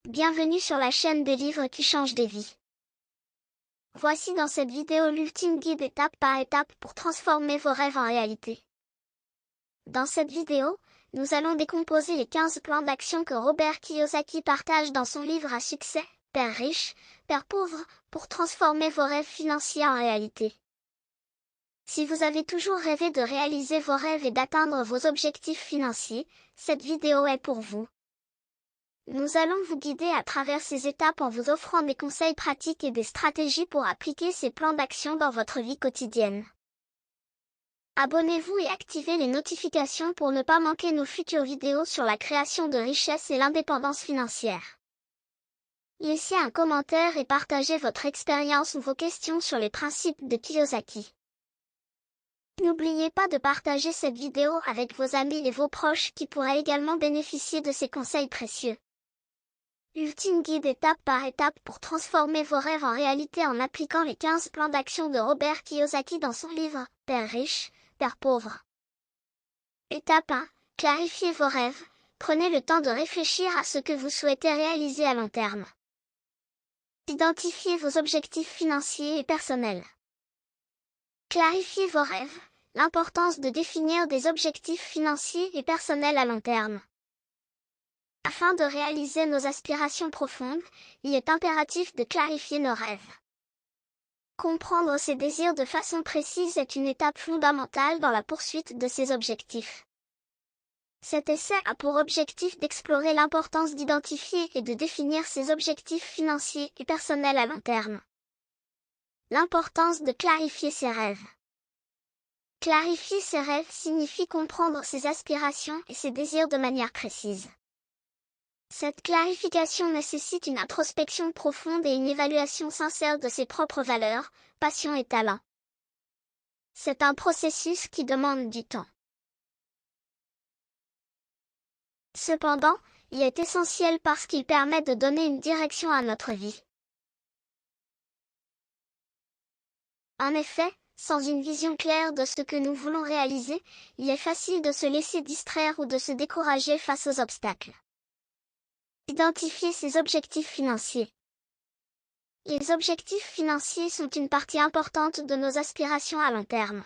Bienvenue sur la chaîne des livres qui changent des vies. Voici dans cette vidéo l'ultime guide étape par étape pour transformer vos rêves en réalité. Dans cette vidéo, nous allons décomposer les 15 plans d'action que Robert Kiyosaki partage dans son livre à succès, Père riche, Père pauvre, pour transformer vos rêves financiers en réalité. Si vous avez toujours rêvé de réaliser vos rêves et d'atteindre vos objectifs financiers, cette vidéo est pour vous. Nous allons vous guider à travers ces étapes en vous offrant des conseils pratiques et des stratégies pour appliquer ces plans d'action dans votre vie quotidienne. Abonnez-vous et activez les notifications pour ne pas manquer nos futures vidéos sur la création de richesse et l'indépendance financière. Laissez un commentaire et partagez votre expérience ou vos questions sur les principes de Kiyosaki. N'oubliez pas de partager cette vidéo avec vos amis et vos proches qui pourraient également bénéficier de ces conseils précieux. Ultime guide étape par étape pour transformer vos rêves en réalité en appliquant les 15 plans d'action de Robert Kiyosaki dans son livre « Père riche, Père pauvre ». Étape 1. Clarifiez vos rêves. Prenez le temps de réfléchir à ce que vous souhaitez réaliser à long terme. Identifiez vos objectifs financiers et personnels. Clarifiez vos rêves. L'importance de définir des objectifs financiers et personnels à long terme. Afin de réaliser nos aspirations profondes, il est impératif de clarifier nos rêves. Comprendre ses désirs de façon précise est une étape fondamentale dans la poursuite de ces objectifs. Cet essai a pour objectif d'explorer l'importance d'identifier et de définir ses objectifs financiers et personnels à long terme. L'importance de clarifier ses rêves. Clarifier ses rêves signifie comprendre ses aspirations et ses désirs de manière précise. Cette clarification nécessite une introspection profonde et une évaluation sincère de ses propres valeurs, passions et talents. C'est un processus qui demande du temps. Cependant, il est essentiel parce qu'il permet de donner une direction à notre vie. En effet, sans une vision claire de ce que nous voulons réaliser, il est facile de se laisser distraire ou de se décourager face aux obstacles. Identifier ses objectifs financiers. Les objectifs financiers sont une partie importante de nos aspirations à long terme.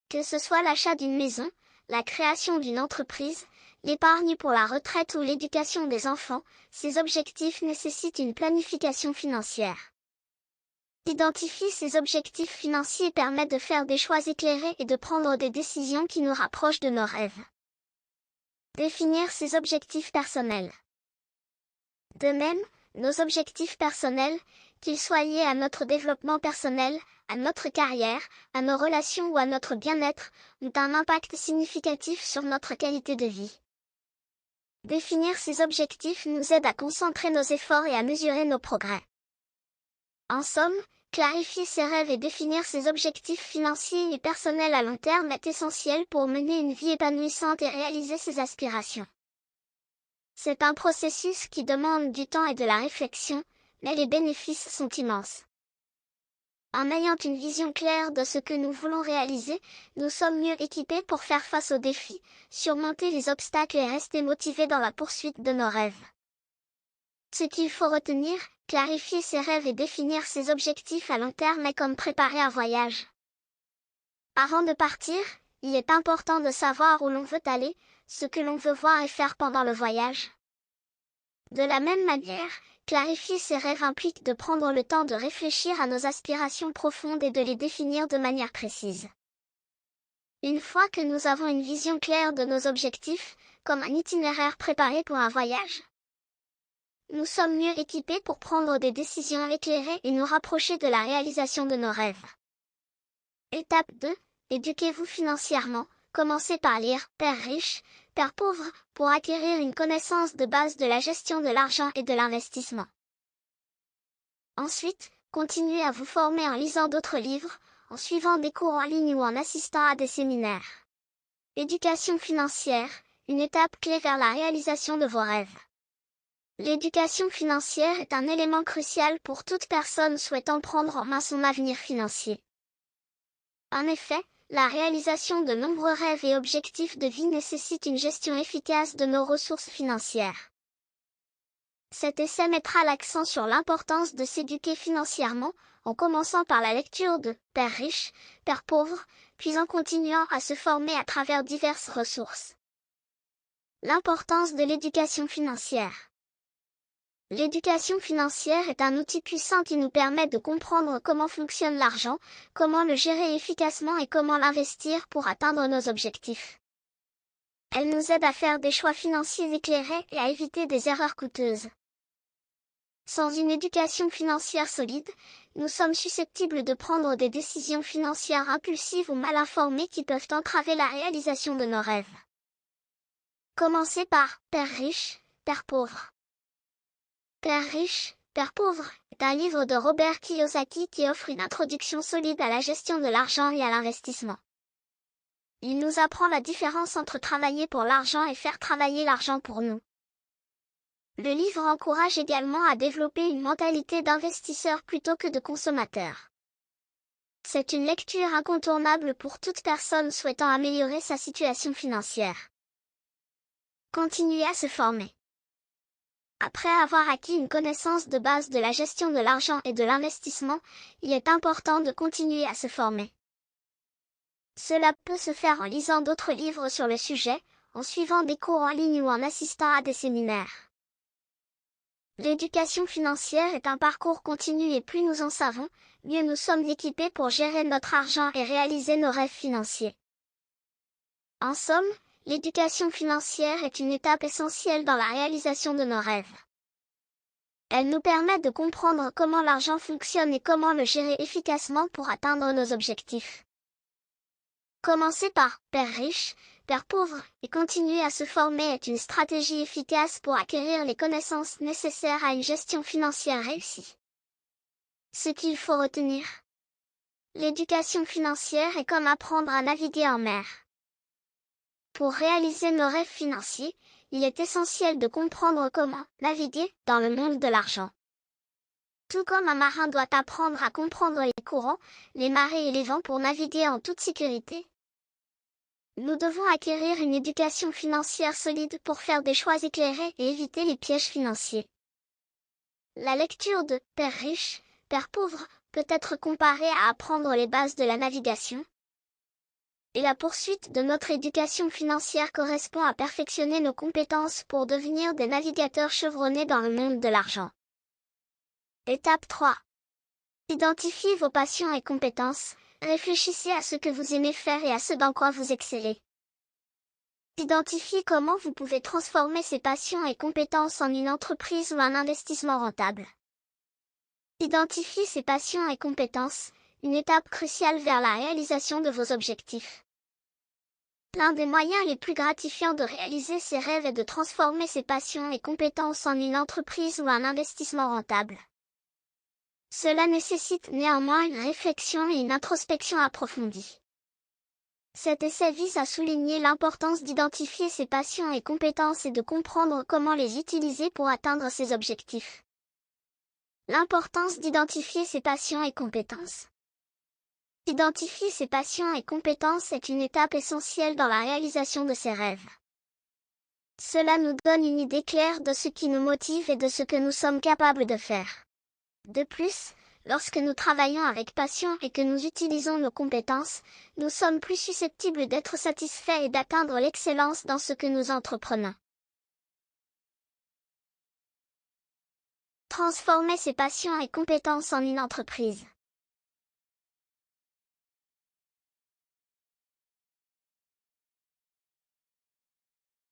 Que ce soit l'achat d'une maison, la création d'une entreprise, l'épargne pour la retraite ou l'éducation des enfants, ces objectifs nécessitent une planification financière. Identifier ces objectifs financiers permet de faire des choix éclairés et de prendre des décisions qui nous rapprochent de nos rêves. Définir ses objectifs personnels. De même, nos objectifs personnels, qu'ils soient liés à notre développement personnel, à notre carrière, à nos relations ou à notre bien-être, ont un impact significatif sur notre qualité de vie. Définir ces objectifs nous aide à concentrer nos efforts et à mesurer nos progrès. En somme, clarifier ses rêves et définir ses objectifs financiers et personnels à long terme est essentiel pour mener une vie épanouissante et réaliser ses aspirations. C'est un processus qui demande du temps et de la réflexion, mais les bénéfices sont immenses. En ayant une vision claire de ce que nous voulons réaliser, nous sommes mieux équipés pour faire face aux défis, surmonter les obstacles et rester motivés dans la poursuite de nos rêves. Ce qu'il faut retenir, clarifier ses rêves et définir ses objectifs à long terme est comme préparer un voyage. Avant de partir, il est important de savoir où l'on veut aller, ce que l'on veut voir et faire pendant le voyage. De la même manière, clarifier ses rêves implique de prendre le temps de réfléchir à nos aspirations profondes et de les définir de manière précise. Une fois que nous avons une vision claire de nos objectifs, comme un itinéraire préparé pour un voyage, nous sommes mieux équipés pour prendre des décisions éclairées et nous rapprocher de la réalisation de nos rêves. Étape 2. Éduquez-vous financièrement. Commencez par lire « Père riche, Père pauvre » pour acquérir une connaissance de base de la gestion de l'argent et de l'investissement. Ensuite, continuez à vous former en lisant d'autres livres, en suivant des cours en ligne ou en assistant à des séminaires. Éducation financière, une étape clé vers la réalisation de vos rêves. L'éducation financière est un élément crucial pour toute personne souhaitant prendre en main son avenir financier. En effet, la réalisation de nombreux rêves et objectifs de vie nécessite une gestion efficace de nos ressources financières. Cet essai mettra l'accent sur l'importance de s'éduquer financièrement, en commençant par la lecture de Père riche, Père pauvre, puis en continuant à se former à travers diverses ressources. L'importance de l'éducation financière. L'éducation financière est un outil puissant qui nous permet de comprendre comment fonctionne l'argent, comment le gérer efficacement et comment l'investir pour atteindre nos objectifs. Elle nous aide à faire des choix financiers éclairés et à éviter des erreurs coûteuses. Sans une éducation financière solide, nous sommes susceptibles de prendre des décisions financières impulsives ou mal informées qui peuvent entraver la réalisation de nos rêves. Commencez par Père riche, Père pauvre. Père riche, Père pauvre est un livre de Robert Kiyosaki qui offre une introduction solide à la gestion de l'argent et à l'investissement. Il nous apprend la différence entre travailler pour l'argent et faire travailler l'argent pour nous. Le livre encourage également à développer une mentalité d'investisseur plutôt que de consommateur. C'est une lecture incontournable pour toute personne souhaitant améliorer sa situation financière. Continuez à se former. Après avoir acquis une connaissance de base de la gestion de l'argent et de l'investissement, il est important de continuer à se former. Cela peut se faire en lisant d'autres livres sur le sujet, en suivant des cours en ligne ou en assistant à des séminaires. L'éducation financière est un parcours continu et plus nous en savons, mieux nous sommes équipés pour gérer notre argent et réaliser nos rêves financiers. En somme, l'éducation financière est une étape essentielle dans la réalisation de nos rêves. Elle nous permet de comprendre comment l'argent fonctionne et comment le gérer efficacement pour atteindre nos objectifs. Commencer par Père riche, Père pauvre et continuer à se former est une stratégie efficace pour acquérir les connaissances nécessaires à une gestion financière réussie. Ce qu'il faut retenir. L'éducation financière est comme apprendre à naviguer en mer. Pour réaliser nos rêves financiers, il est essentiel de comprendre comment naviguer dans le monde de l'argent. Tout comme un marin doit apprendre à comprendre les courants, les marées et les vents pour naviguer en toute sécurité. Nous devons acquérir une éducation financière solide pour faire des choix éclairés et éviter les pièges financiers. La lecture de Père riche, Père pauvre peut être comparée à apprendre les bases de la navigation. Et la poursuite de notre éducation financière correspond à perfectionner nos compétences pour devenir des navigateurs chevronnés dans le monde de l'argent. Étape 3. Identifiez vos passions et compétences. Réfléchissez à ce que vous aimez faire et à ce dans quoi vous excellez. Identifiez comment vous pouvez transformer ces passions et compétences en une entreprise ou un investissement rentable. Identifiez ces passions et compétences, une étape cruciale vers la réalisation de vos objectifs. L'un des moyens les plus gratifiants de réaliser ses rêves est de transformer ses passions et compétences en une entreprise ou un investissement rentable. Cela nécessite néanmoins une réflexion et une introspection approfondie. Cet essai vise à souligner l'importance d'identifier ses passions et compétences et de comprendre comment les utiliser pour atteindre ses objectifs. L'importance d'identifier ses passions et compétences. Identifier ses passions et compétences est une étape essentielle dans la réalisation de ses rêves. Cela nous donne une idée claire de ce qui nous motive et de ce que nous sommes capables de faire. De plus, lorsque nous travaillons avec passion et que nous utilisons nos compétences, nous sommes plus susceptibles d'être satisfaits et d'atteindre l'excellence dans ce que nous entreprenons. Transformer ses passions et compétences en une entreprise.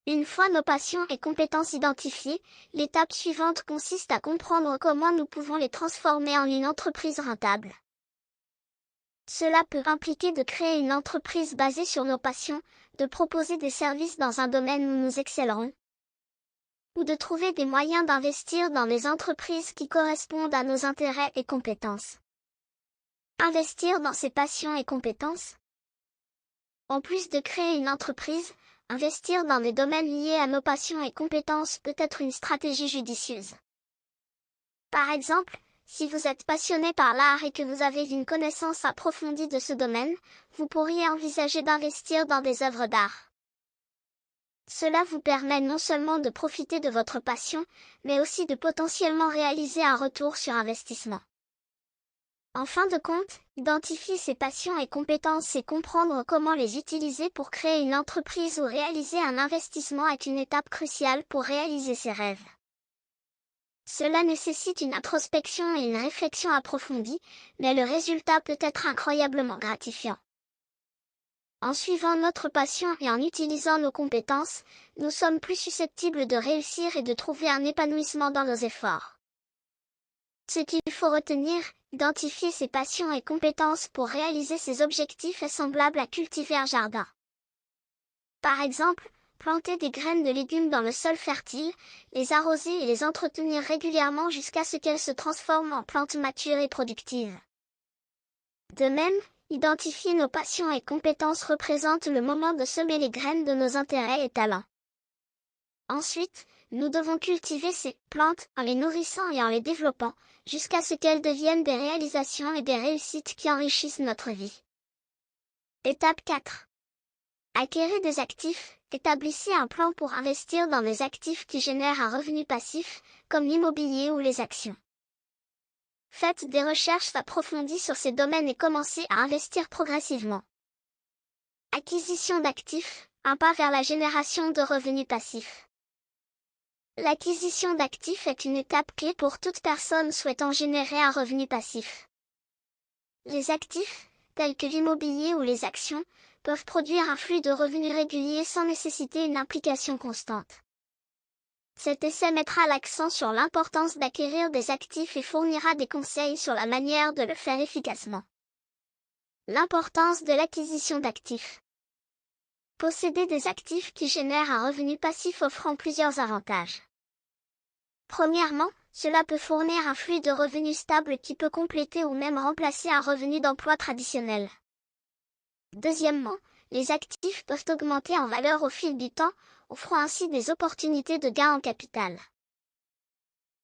Une fois nos passions et compétences identifiées, l'étape suivante consiste à comprendre comment nous pouvons les transformer en une entreprise rentable. Cela peut impliquer de créer une entreprise basée sur nos passions, de proposer des services dans un domaine où nous excellerons, ou de trouver des moyens d'investir dans des entreprises qui correspondent à nos intérêts et compétences. Investir dans ses passions et compétences. En plus de créer une entreprise, investir dans des domaines liés à nos passions et compétences peut être une stratégie judicieuse. Par exemple, si vous êtes passionné par l'art et que vous avez une connaissance approfondie de ce domaine, vous pourriez envisager d'investir dans des œuvres d'art. Cela vous permet non seulement de profiter de votre passion, mais aussi de potentiellement réaliser un retour sur investissement. En fin de compte, identifier ses passions et compétences et comprendre comment les utiliser pour créer une entreprise ou réaliser un investissement est une étape cruciale pour réaliser ses rêves. Cela nécessite une introspection et une réflexion approfondie, mais le résultat peut être incroyablement gratifiant. En suivant notre passion et en utilisant nos compétences, nous sommes plus susceptibles de réussir et de trouver un épanouissement dans nos efforts. Ce qu'il faut retenir, identifier ses passions et compétences pour réaliser ses objectifs est semblable à cultiver un jardin. Par exemple, planter des graines de légumes dans le sol fertile, les arroser et les entretenir régulièrement jusqu'à ce qu'elles se transforment en plantes matures et productives. De même, identifier nos passions et compétences représente le moment de semer les graines de nos intérêts et talents. Ensuite, nous devons cultiver ces plantes en les nourrissant et en les développant, jusqu'à ce qu'elles deviennent des réalisations et des réussites qui enrichissent notre vie. Étape 4. Acquérir des actifs. Établissez un plan pour investir dans des actifs qui génèrent un revenu passif, comme l'immobilier ou les actions. Faites des recherches approfondies sur ces domaines et commencez à investir progressivement. Acquisition d'actifs, un pas vers la génération de revenus passifs. L'acquisition d'actifs est une étape clé pour toute personne souhaitant générer un revenu passif. Les actifs, tels que l'immobilier ou les actions, peuvent produire un flux de revenus régulier sans nécessiter une implication constante. Cet essai mettra l'accent sur l'importance d'acquérir des actifs et fournira des conseils sur la manière de le faire efficacement. L'importance de l'acquisition d'actifs. Posséder des actifs qui génèrent un revenu passif offrant plusieurs avantages. Premièrement, cela peut fournir un flux de revenus stable qui peut compléter ou même remplacer un revenu d'emploi traditionnel. Deuxièmement, les actifs peuvent augmenter en valeur au fil du temps, offrant ainsi des opportunités de gain en capital.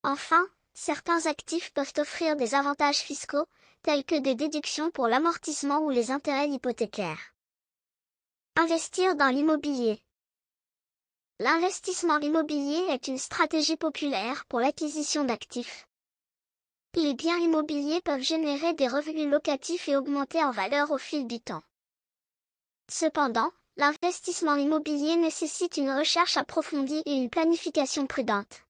Enfin, certains actifs peuvent offrir des avantages fiscaux, tels que des déductions pour l'amortissement ou les intérêts hypothécaires. Investir dans l'immobilier. L'investissement immobilier est une stratégie populaire pour l'acquisition d'actifs. Les biens immobiliers peuvent générer des revenus locatifs et augmenter en valeur au fil du temps. Cependant, l'investissement immobilier nécessite une recherche approfondie et une planification prudente.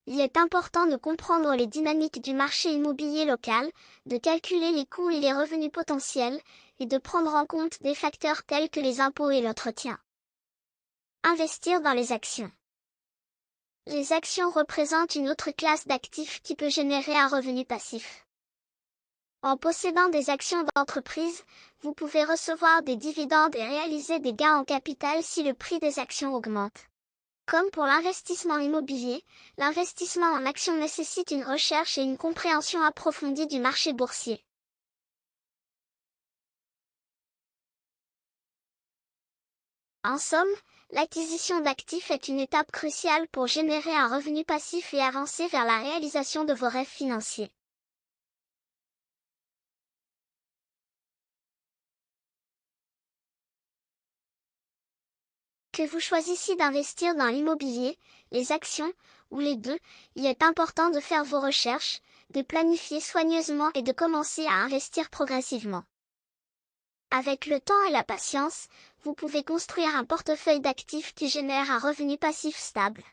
Il est important de comprendre les dynamiques du marché immobilier local, de calculer les coûts et les revenus potentiels, et de prendre en compte des facteurs tels que les impôts et l'entretien. Investir dans les actions. Les actions représentent une autre classe d'actifs qui peut générer un revenu passif. En possédant des actions d'entreprise, vous pouvez recevoir des dividendes et réaliser des gains en capital si le prix des actions augmente. Comme pour l'investissement immobilier, l'investissement en actions nécessite une recherche et une compréhension approfondie du marché boursier. En somme, l'acquisition d'actifs est une étape cruciale pour générer un revenu passif et avancer vers la réalisation de vos rêves financiers. Que vous choisissiez d'investir dans l'immobilier, les actions, ou les deux, il est important de faire vos recherches, de planifier soigneusement et de commencer à investir progressivement. Avec le temps et la patience, vous pouvez construire un portefeuille d'actifs qui génère un revenu passif stable.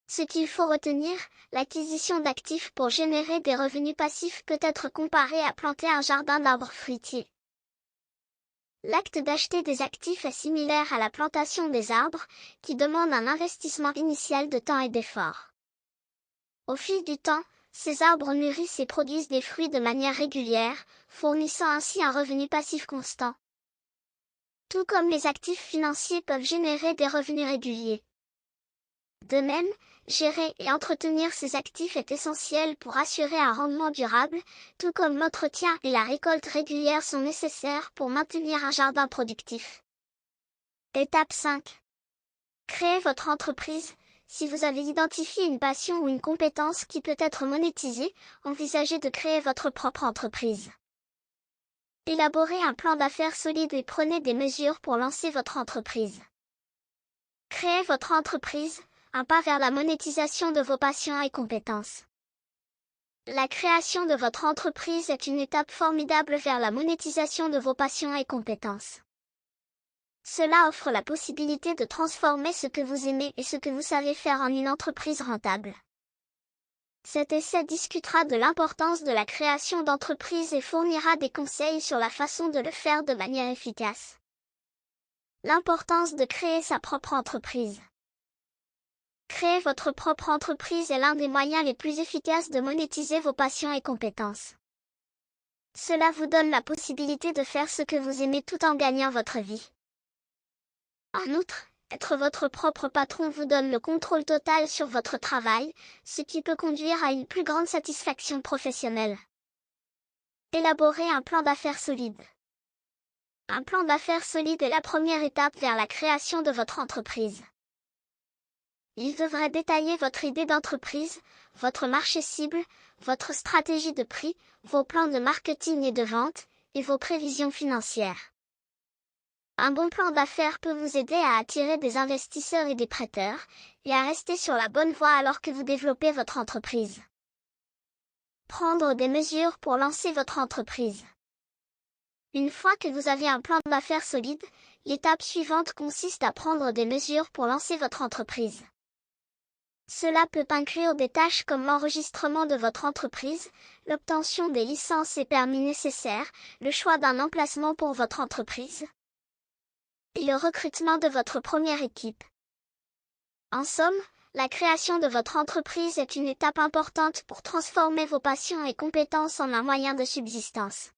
Ce qu'il faut retenir, l'acquisition d'actifs pour générer des revenus passifs peut être comparé à planter un jardin d'arbres fruitiers. L'acte d'acheter des actifs est similaire à la plantation des arbres, qui demande un investissement initial de temps et d'effort. Au fil du temps, ces arbres mûrissent et produisent des fruits de manière régulière, fournissant ainsi un revenu passif constant. Tout comme les actifs financiers peuvent générer des revenus réguliers. De même, gérer et entretenir ces actifs est essentiel pour assurer un rendement durable, tout comme l'entretien et la récolte régulière sont nécessaires pour maintenir un jardin productif. Étape 5. Créez votre entreprise. Si vous avez identifié une passion ou une compétence qui peut être monétisée, envisagez de créer votre propre entreprise. Élaborez un plan d'affaires solide et prenez des mesures pour lancer votre entreprise. Créez votre entreprise, un pas vers la monétisation de vos passions et compétences. La création de votre entreprise est une étape formidable vers la monétisation de vos passions et compétences. Cela offre la possibilité de transformer ce que vous aimez et ce que vous savez faire en une entreprise rentable. Cet essai discutera de l'importance de la création d'entreprises et fournira des conseils sur la façon de le faire de manière efficace. L'importance de créer sa propre entreprise. Créer votre propre entreprise est l'un des moyens les plus efficaces de monétiser vos passions et compétences. Cela vous donne la possibilité de faire ce que vous aimez tout en gagnant votre vie. En outre, être votre propre patron vous donne le contrôle total sur votre travail, ce qui peut conduire à une plus grande satisfaction professionnelle. Élaborez un plan d'affaires solide. Un plan d'affaires solide est la première étape vers la création de votre entreprise. Il devrait détailler votre idée d'entreprise, votre marché cible, votre stratégie de prix, vos plans de marketing et de vente, et vos prévisions financières. Un bon plan d'affaires peut vous aider à attirer des investisseurs et des prêteurs, et à rester sur la bonne voie alors que vous développez votre entreprise. Prendre des mesures pour lancer votre entreprise. Une fois que vous avez un plan d'affaires solide, l'étape suivante consiste à prendre des mesures pour lancer votre entreprise. Cela peut inclure des tâches comme l'enregistrement de votre entreprise, l'obtention des licences et permis nécessaires, le choix d'un emplacement pour votre entreprise, et le recrutement de votre première équipe. En somme, la création de votre entreprise est une étape importante pour transformer vos passions et compétences en un moyen de subsistance.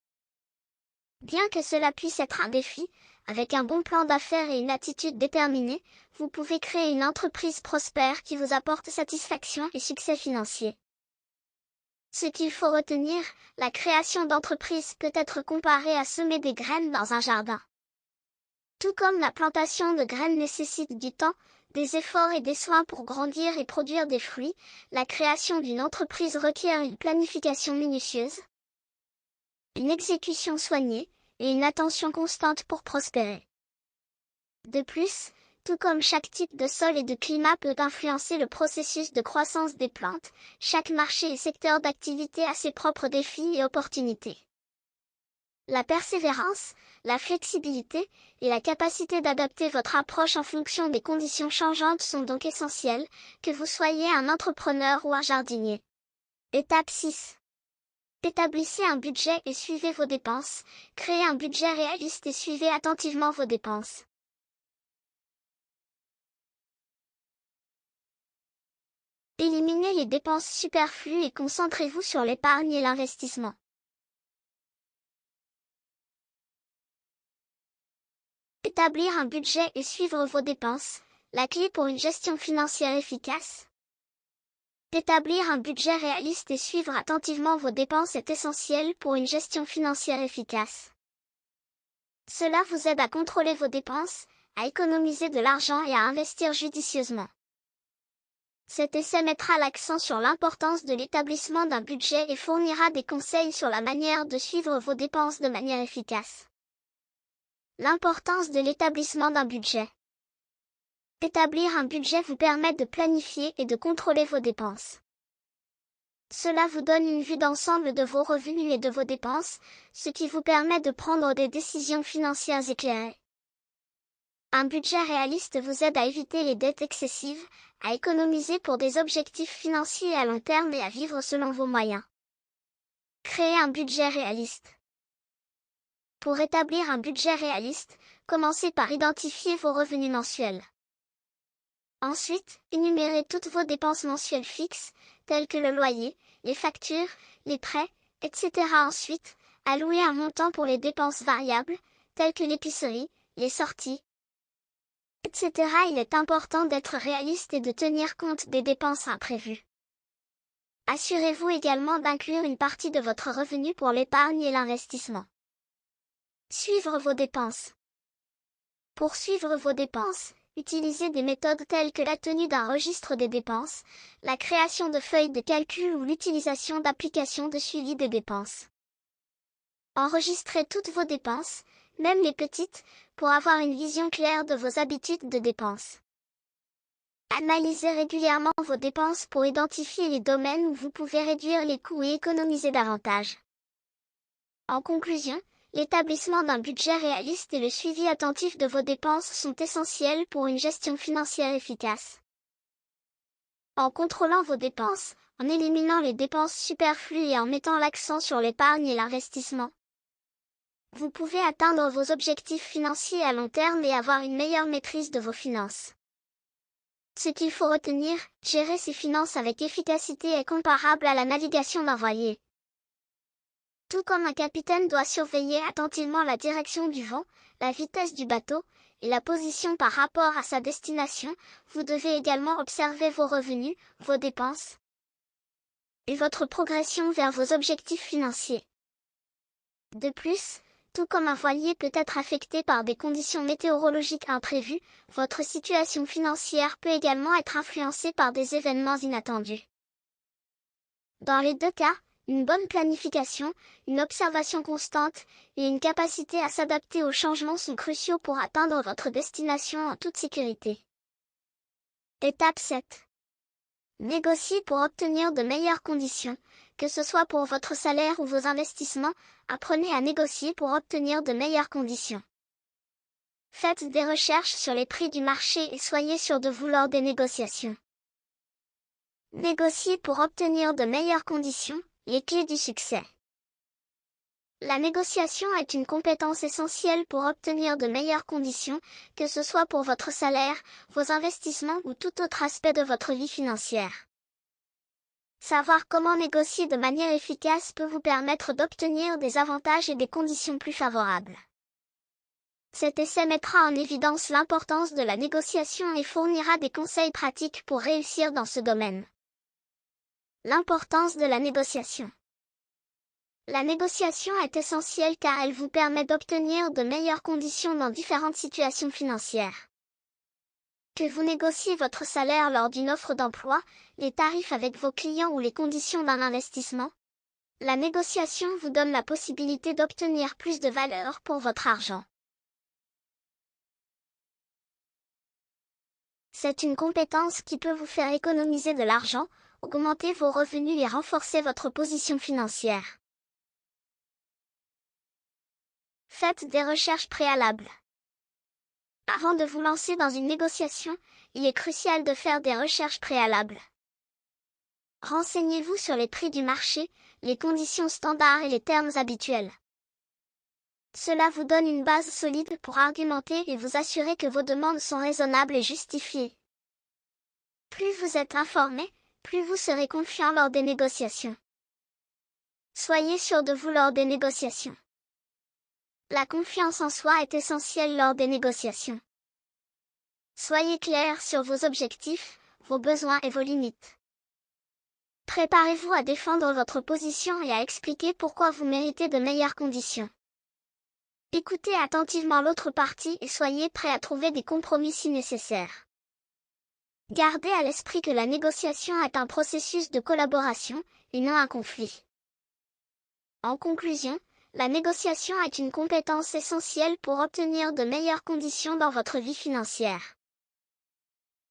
Bien que cela puisse être un défi, avec un bon plan d'affaires et une attitude déterminée, vous pouvez créer une entreprise prospère qui vous apporte satisfaction et succès financier. Ce qu'il faut retenir, la création d'entreprise peut être comparée à semer des graines dans un jardin. Tout comme la plantation de graines nécessite du temps, des efforts et des soins pour grandir et produire des fruits, la création d'une entreprise requiert une planification minutieuse, une exécution soignée, et une attention constante pour prospérer. De plus, tout comme chaque type de sol et de climat peut influencer le processus de croissance des plantes, chaque marché et secteur d'activité a ses propres défis et opportunités. La persévérance, la flexibilité et la capacité d'adapter votre approche en fonction des conditions changeantes sont donc essentielles, que vous soyez un entrepreneur ou un jardinier. Étape 6. Établissez un budget et suivez vos dépenses. Créez un budget réaliste et suivez attentivement vos dépenses. Éliminez les dépenses superflues et concentrez-vous sur l'épargne et l'investissement. Établir un budget et suivre vos dépenses, la clé pour une gestion financière efficace. Établir un budget réaliste et suivre attentivement vos dépenses est essentiel pour une gestion financière efficace. Cela vous aide à contrôler vos dépenses, à économiser de l'argent et à investir judicieusement. Cet essai mettra l'accent sur l'importance de l'établissement d'un budget et fournira des conseils sur la manière de suivre vos dépenses de manière efficace. L'importance de l'établissement d'un budget. Établir un budget vous permet de planifier et de contrôler vos dépenses. Cela vous donne une vue d'ensemble de vos revenus et de vos dépenses, ce qui vous permet de prendre des décisions financières éclairées. Un budget réaliste vous aide à éviter les dettes excessives, à économiser pour des objectifs financiers à long terme et à vivre selon vos moyens. Créer un budget réaliste. Pour établir un budget réaliste, commencez par identifier vos revenus mensuels. Ensuite, énumérez toutes vos dépenses mensuelles fixes, telles que le loyer, les factures, les prêts, etc. Ensuite, allouez un montant pour les dépenses variables, telles que l'épicerie, les sorties, etc. Il est important d'être réaliste et de tenir compte des dépenses imprévues. Assurez-vous également d'inclure une partie de votre revenu pour l'épargne et l'investissement. Suivre vos dépenses. Pour suivre vos dépenses, utilisez des méthodes telles que la tenue d'un registre des dépenses, la création de feuilles de calcul ou l'utilisation d'applications de suivi des dépenses. Enregistrez toutes vos dépenses, même les petites, pour avoir une vision claire de vos habitudes de dépenses. Analysez régulièrement vos dépenses pour identifier les domaines où vous pouvez réduire les coûts et économiser davantage. En conclusion, l'établissement d'un budget réaliste et le suivi attentif de vos dépenses sont essentiels pour une gestion financière efficace. En contrôlant vos dépenses, en éliminant les dépenses superflues et en mettant l'accent sur l'épargne et l'investissement, vous pouvez atteindre vos objectifs financiers à long terme et avoir une meilleure maîtrise de vos finances. Ce qu'il faut retenir, gérer ses finances avec efficacité est comparable à la navigation d'un voilier. Tout comme un capitaine doit surveiller attentivement la direction du vent, la vitesse du bateau, et la position par rapport à sa destination, vous devez également observer vos revenus, vos dépenses, et votre progression vers vos objectifs financiers. De plus, tout comme un voilier peut être affecté par des conditions météorologiques imprévues, votre situation financière peut également être influencée par des événements inattendus. Dans les deux cas, une bonne planification, une observation constante et une capacité à s'adapter aux changements sont cruciaux pour atteindre votre destination en toute sécurité. Étape 7. Négociez pour obtenir de meilleures conditions. Que ce soit pour votre salaire ou vos investissements, apprenez à négocier pour obtenir de meilleures conditions. Faites des recherches sur les prix du marché et soyez sûr de vous lors des négociations. Négocier pour obtenir de meilleures conditions, les clés du succès. La négociation est une compétence essentielle pour obtenir de meilleures conditions, que ce soit pour votre salaire, vos investissements ou tout autre aspect de votre vie financière. Savoir comment négocier de manière efficace peut vous permettre d'obtenir des avantages et des conditions plus favorables. Cet essai mettra en évidence l'importance de la négociation et fournira des conseils pratiques pour réussir dans ce domaine. L'importance de la négociation. La négociation est essentielle car elle vous permet d'obtenir de meilleures conditions dans différentes situations financières. Que vous négociez votre salaire lors d'une offre d'emploi, les tarifs avec vos clients ou les conditions d'un investissement, la négociation vous donne la possibilité d'obtenir plus de valeur pour votre argent. C'est une compétence qui peut vous faire économiser de l'argent, augmenter vos revenus et renforcer votre position financière. Faites des recherches préalables. Avant de vous lancer dans une négociation, il est crucial de faire des recherches préalables. Renseignez-vous sur les prix du marché, les conditions standards et les termes habituels. Cela vous donne une base solide pour argumenter et vous assurer que vos demandes sont raisonnables et justifiées. Plus vous êtes informé, plus vous serez confiant lors des négociations. Soyez sûr de vous lors des négociations. La confiance en soi est essentielle lors des négociations. Soyez clair sur vos objectifs, vos besoins et vos limites. Préparez-vous à défendre votre position et à expliquer pourquoi vous méritez de meilleures conditions. Écoutez attentivement l'autre partie et soyez prêt à trouver des compromis si nécessaire. Gardez à l'esprit que la négociation est un processus de collaboration, et non un conflit. En conclusion, la négociation est une compétence essentielle pour obtenir de meilleures conditions dans votre vie financière.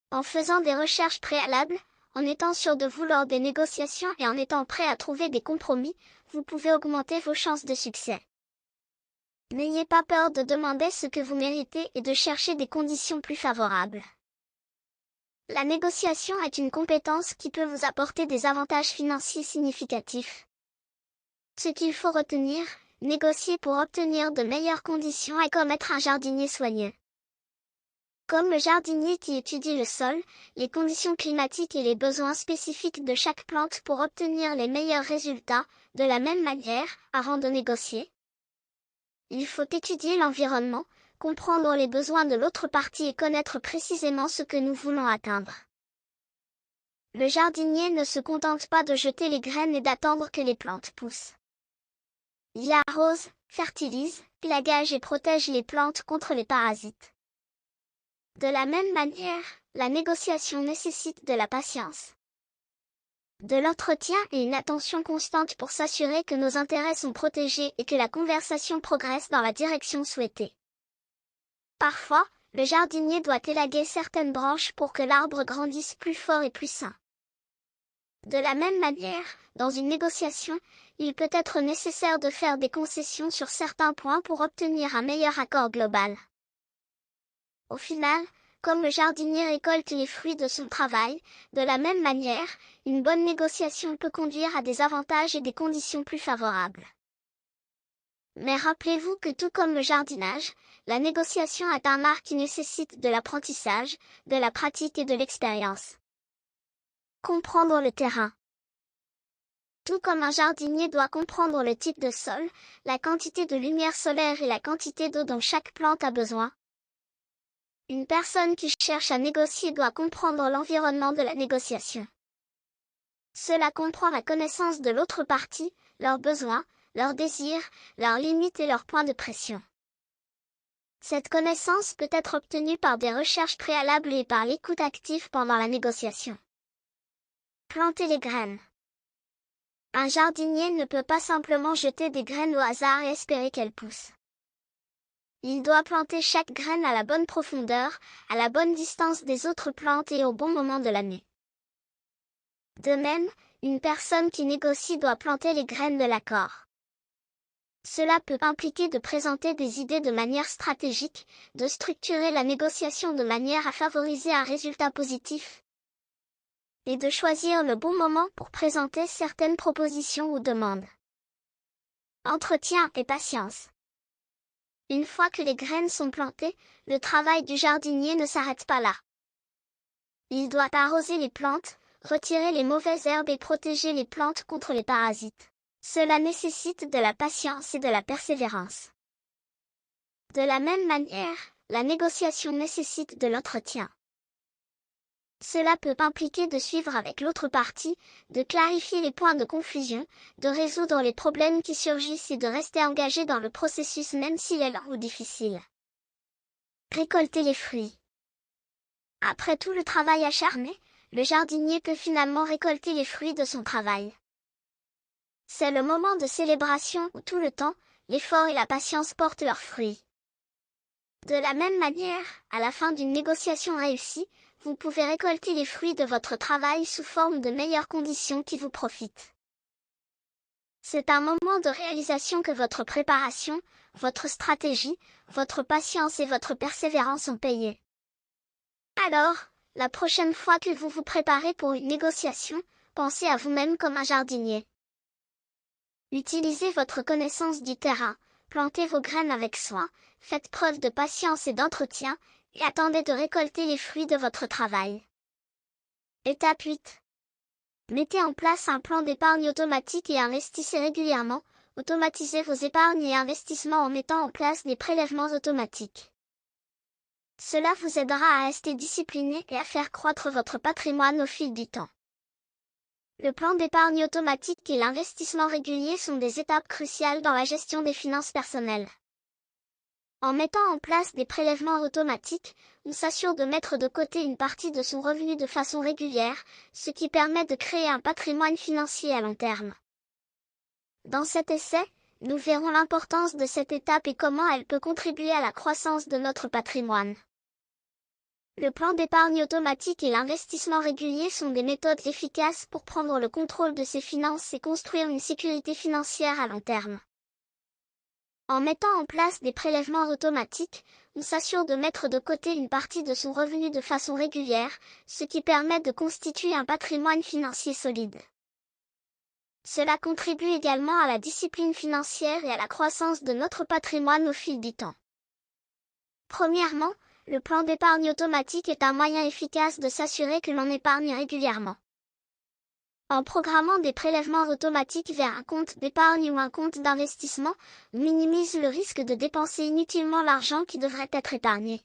En faisant des recherches préalables, en étant sûr de vous lors des négociations et en étant prêt à trouver des compromis, vous pouvez augmenter vos chances de succès. N'ayez pas peur de demander ce que vous méritez et de chercher des conditions plus favorables. La négociation est une compétence qui peut vous apporter des avantages financiers significatifs. Ce qu'il faut retenir, négocier pour obtenir de meilleures conditions est comme être un jardinier soigneux. Comme le jardinier qui étudie le sol, les conditions climatiques et les besoins spécifiques de chaque plante pour obtenir les meilleurs résultats, de la même manière, avant de négocier, il faut étudier l'environnement, comprendre les besoins de l'autre partie et connaître précisément ce que nous voulons atteindre. Le jardinier ne se contente pas de jeter les graines et d'attendre que les plantes poussent. Il arrose, fertilise, élagage et protège les plantes contre les parasites. De la même manière, la négociation nécessite de la patience, de l'entretien et une attention constante pour s'assurer que nos intérêts sont protégés et que la conversation progresse dans la direction souhaitée. Parfois, Le jardinier doit élaguer certaines branches pour que l'arbre grandisse plus fort et plus sain. De la même manière, dans une négociation, il peut être nécessaire de faire des concessions sur certains points pour obtenir un meilleur accord global. Au final, comme le jardinier récolte les fruits de son travail, de la même manière, une bonne négociation peut conduire à des avantages et des conditions plus favorables. Mais rappelez-vous que tout comme le jardinage, la négociation est un art qui nécessite de l'apprentissage, de la pratique et de l'expérience. Comprendre le terrain. Tout comme un jardinier doit comprendre le type de sol, la quantité de lumière solaire et la quantité d'eau dont chaque plante a besoin, une personne qui cherche à négocier doit comprendre l'environnement de la négociation. Cela comprend la connaissance de l'autre partie, leurs besoins, leurs désirs, leurs limites et leurs points de pression. Cette connaissance peut être obtenue par des recherches préalables et par l'écoute active pendant la négociation. Planter les graines. Un jardinier ne peut pas simplement jeter des graines au hasard et espérer qu'elles poussent. Il doit planter chaque graine à la bonne profondeur, à la bonne distance des autres plantes et au bon moment de l'année. De même, une personne qui négocie doit planter les graines de l'accord. Cela peut impliquer de présenter des idées de manière stratégique, de structurer la négociation de manière à favoriser un résultat positif, et de choisir le bon moment pour présenter certaines propositions ou demandes. Entretien et patience. Une fois que les graines sont plantées, le travail du jardinier ne s'arrête pas là. Il doit arroser les plantes, retirer les mauvaises herbes et protéger les plantes contre les parasites. Cela nécessite de la patience et de la persévérance. De la même manière, la négociation nécessite de l'entretien. Cela peut impliquer de suivre avec l'autre partie, de clarifier les points de confusion, de résoudre les problèmes qui surgissent et de rester engagé dans le processus même s'il est lent ou difficile. Récolter les fruits. Après tout le travail acharné, le jardinier peut finalement récolter les fruits de son travail. C'est le moment de célébration où tout le temps, l'effort et la patience portent leurs fruits. De la même manière, à la fin d'une négociation réussie, vous pouvez récolter les fruits de votre travail sous forme de meilleures conditions qui vous profitent. C'est un moment de réalisation que votre préparation, votre stratégie, votre patience et votre persévérance ont payé. Alors, la prochaine fois que vous vous préparez pour une négociation, pensez à vous-même comme un jardinier. Utilisez votre connaissance du terrain, plantez vos graines avec soin, faites preuve de patience et d'entretien, et attendez de récolter les fruits de votre travail. Étape 8. Mettez en place un plan d'épargne automatique et investissez régulièrement. Automatisez vos épargnes et investissements en mettant en place des prélèvements automatiques. Cela vous aidera à rester discipliné et à faire croître votre patrimoine au fil du temps. Le plan d'épargne automatique et l'investissement régulier sont des étapes cruciales dans la gestion des finances personnelles. En mettant en place des prélèvements automatiques, on s'assure de mettre de côté une partie de son revenu de façon régulière, ce qui permet de créer un patrimoine financier à long terme. Dans cet essai, nous verrons l'importance de cette étape et comment elle peut contribuer à la croissance de notre patrimoine. Le plan d'épargne automatique et l'investissement régulier sont des méthodes efficaces pour prendre le contrôle de ses finances et construire une sécurité financière à long terme. En mettant en place des prélèvements automatiques, on s'assure de mettre de côté une partie de son revenu de façon régulière, ce qui permet de constituer un patrimoine financier solide. Cela contribue également à la discipline financière et à la croissance de notre patrimoine au fil du temps. Premièrement, le plan d'épargne automatique est un moyen efficace de s'assurer que l'on épargne régulièrement. En programmant des prélèvements automatiques vers un compte d'épargne ou un compte d'investissement, on minimise le risque de dépenser inutilement l'argent qui devrait être épargné.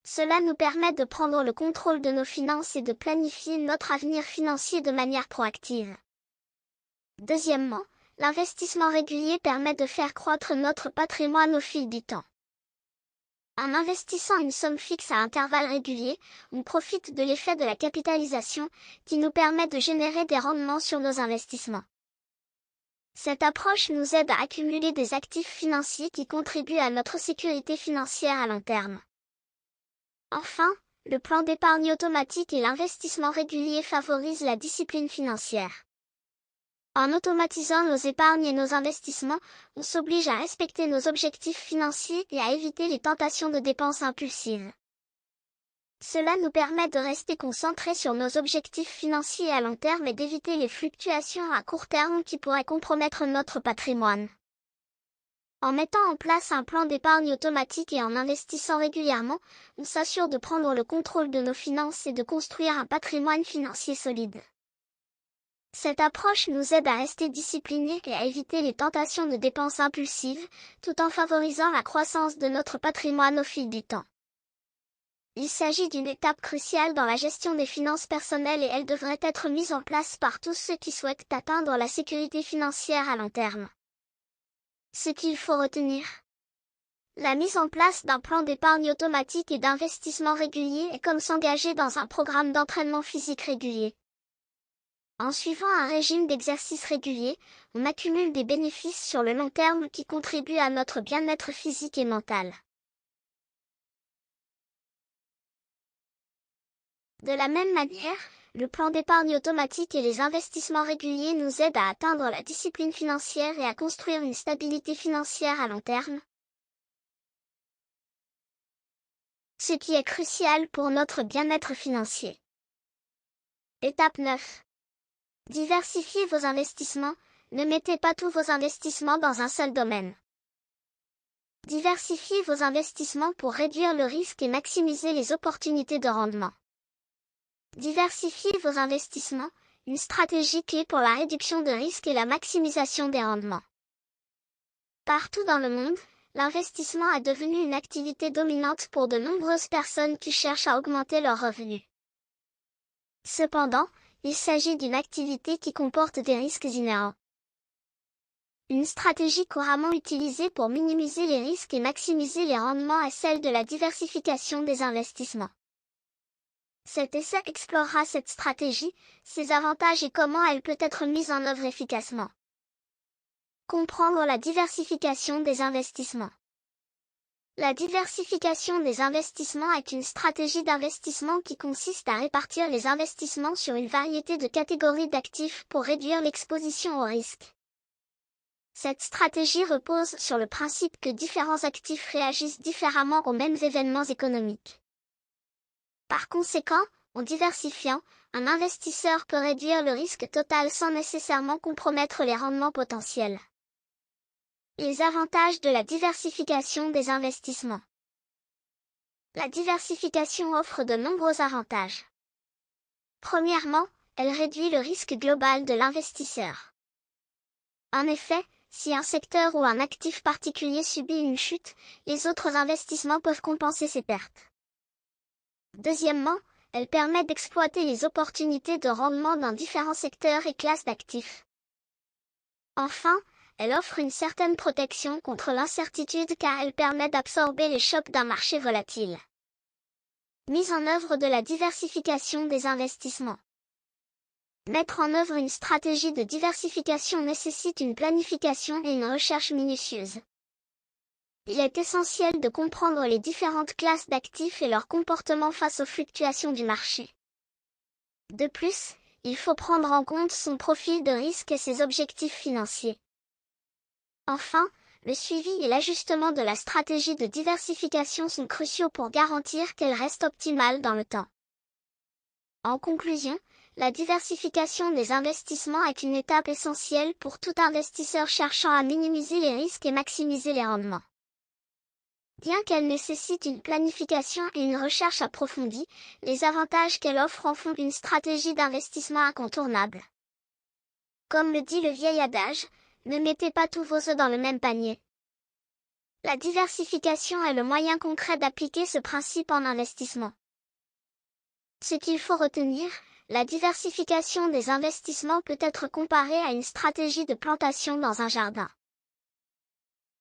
Cela nous permet de prendre le contrôle de nos finances et de planifier notre avenir financier de manière proactive. Deuxièmement, l'investissement régulier permet de faire croître notre patrimoine au fil du temps. En investissant une somme fixe à intervalles réguliers, on profite de l'effet de la capitalisation, qui nous permet de générer des rendements sur nos investissements. Cette approche nous aide à accumuler des actifs financiers qui contribuent à notre sécurité financière à long terme. Enfin, le plan d'épargne automatique et l'investissement régulier favorisent la discipline financière. En automatisant nos épargnes et nos investissements, on s'oblige à respecter nos objectifs financiers et à éviter les tentations de dépenses impulsives. Cela nous permet de rester concentrés sur nos objectifs financiers à long terme et d'éviter les fluctuations à court terme qui pourraient compromettre notre patrimoine. En mettant en place un plan d'épargne automatique et en investissant régulièrement, on s'assure de prendre le contrôle de nos finances et de construire un patrimoine financier solide. Cette approche nous aide à rester disciplinés et à éviter les tentations de dépenses impulsives, tout en favorisant la croissance de notre patrimoine au fil du temps. Il s'agit d'une étape cruciale dans la gestion des finances personnelles et elle devrait être mise en place par tous ceux qui souhaitent atteindre la sécurité financière à long terme. Ce qu'il faut retenir. La mise en place d'un plan d'épargne automatique et d'investissement régulier est comme s'engager dans un programme d'entraînement physique régulier. En suivant un régime d'exercice régulier, on accumule des bénéfices sur le long terme qui contribuent à notre bien-être physique et mental. De la même manière, le plan d'épargne automatique et les investissements réguliers nous aident à atteindre la discipline financière et à construire une stabilité financière à long terme. Ce qui est crucial pour notre bien-être financier. Étape 9. Diversifiez vos investissements, ne mettez pas tous vos investissements dans un seul domaine. Diversifiez vos investissements pour réduire le risque et maximiser les opportunités de rendement. Diversifiez vos investissements, une stratégie clé pour la réduction de risque et la maximisation des rendements. Partout dans le monde, l'investissement est devenu une activité dominante pour de nombreuses personnes qui cherchent à augmenter leurs revenus. Cependant, il s'agit d'une activité qui comporte des risques inhérents. Une stratégie couramment utilisée pour minimiser les risques et maximiser les rendements est celle de la diversification des investissements. Cet essai explorera cette stratégie, ses avantages et comment elle peut être mise en œuvre efficacement. Comprendre la diversification des investissements. La diversification des investissements est une stratégie d'investissement qui consiste à répartir les investissements sur une variété de catégories d'actifs pour réduire l'exposition au risque. Cette stratégie repose sur le principe que différents actifs réagissent différemment aux mêmes événements économiques. Par conséquent, en diversifiant, un investisseur peut réduire le risque total sans nécessairement compromettre les rendements potentiels. Les avantages de la diversification des investissements. La diversification offre de nombreux avantages. Premièrement, elle réduit le risque global de l'investisseur. En effet, si un secteur ou un actif particulier subit une chute, les autres investissements peuvent compenser ces pertes. Deuxièmement, elle permet d'exploiter les opportunités de rendement dans différents secteurs et classes d'actifs. Enfin, elle offre une certaine protection contre l'incertitude car elle permet d'absorber les chocs d'un marché volatile. Mise en œuvre de la diversification des investissements. Mettre en œuvre une stratégie de diversification nécessite une planification et une recherche minutieuse. Il est essentiel de comprendre les différentes classes d'actifs et leur comportement face aux fluctuations du marché. De plus, il faut prendre en compte son profil de risque et ses objectifs financiers. Enfin, le suivi et l'ajustement de la stratégie de diversification sont cruciaux pour garantir qu'elle reste optimale dans le temps. En conclusion, la diversification des investissements est une étape essentielle pour tout investisseur cherchant à minimiser les risques et maximiser les rendements. Bien qu'elle nécessite une planification et une recherche approfondie, les avantages qu'elle offre en font une stratégie d'investissement incontournable. Comme le dit le vieil adage, ne mettez pas tous vos œufs dans le même panier. La diversification est le moyen concret d'appliquer ce principe en investissement. Ce qu'il faut retenir, la diversification des investissements peut être comparée à une stratégie de plantation dans un jardin.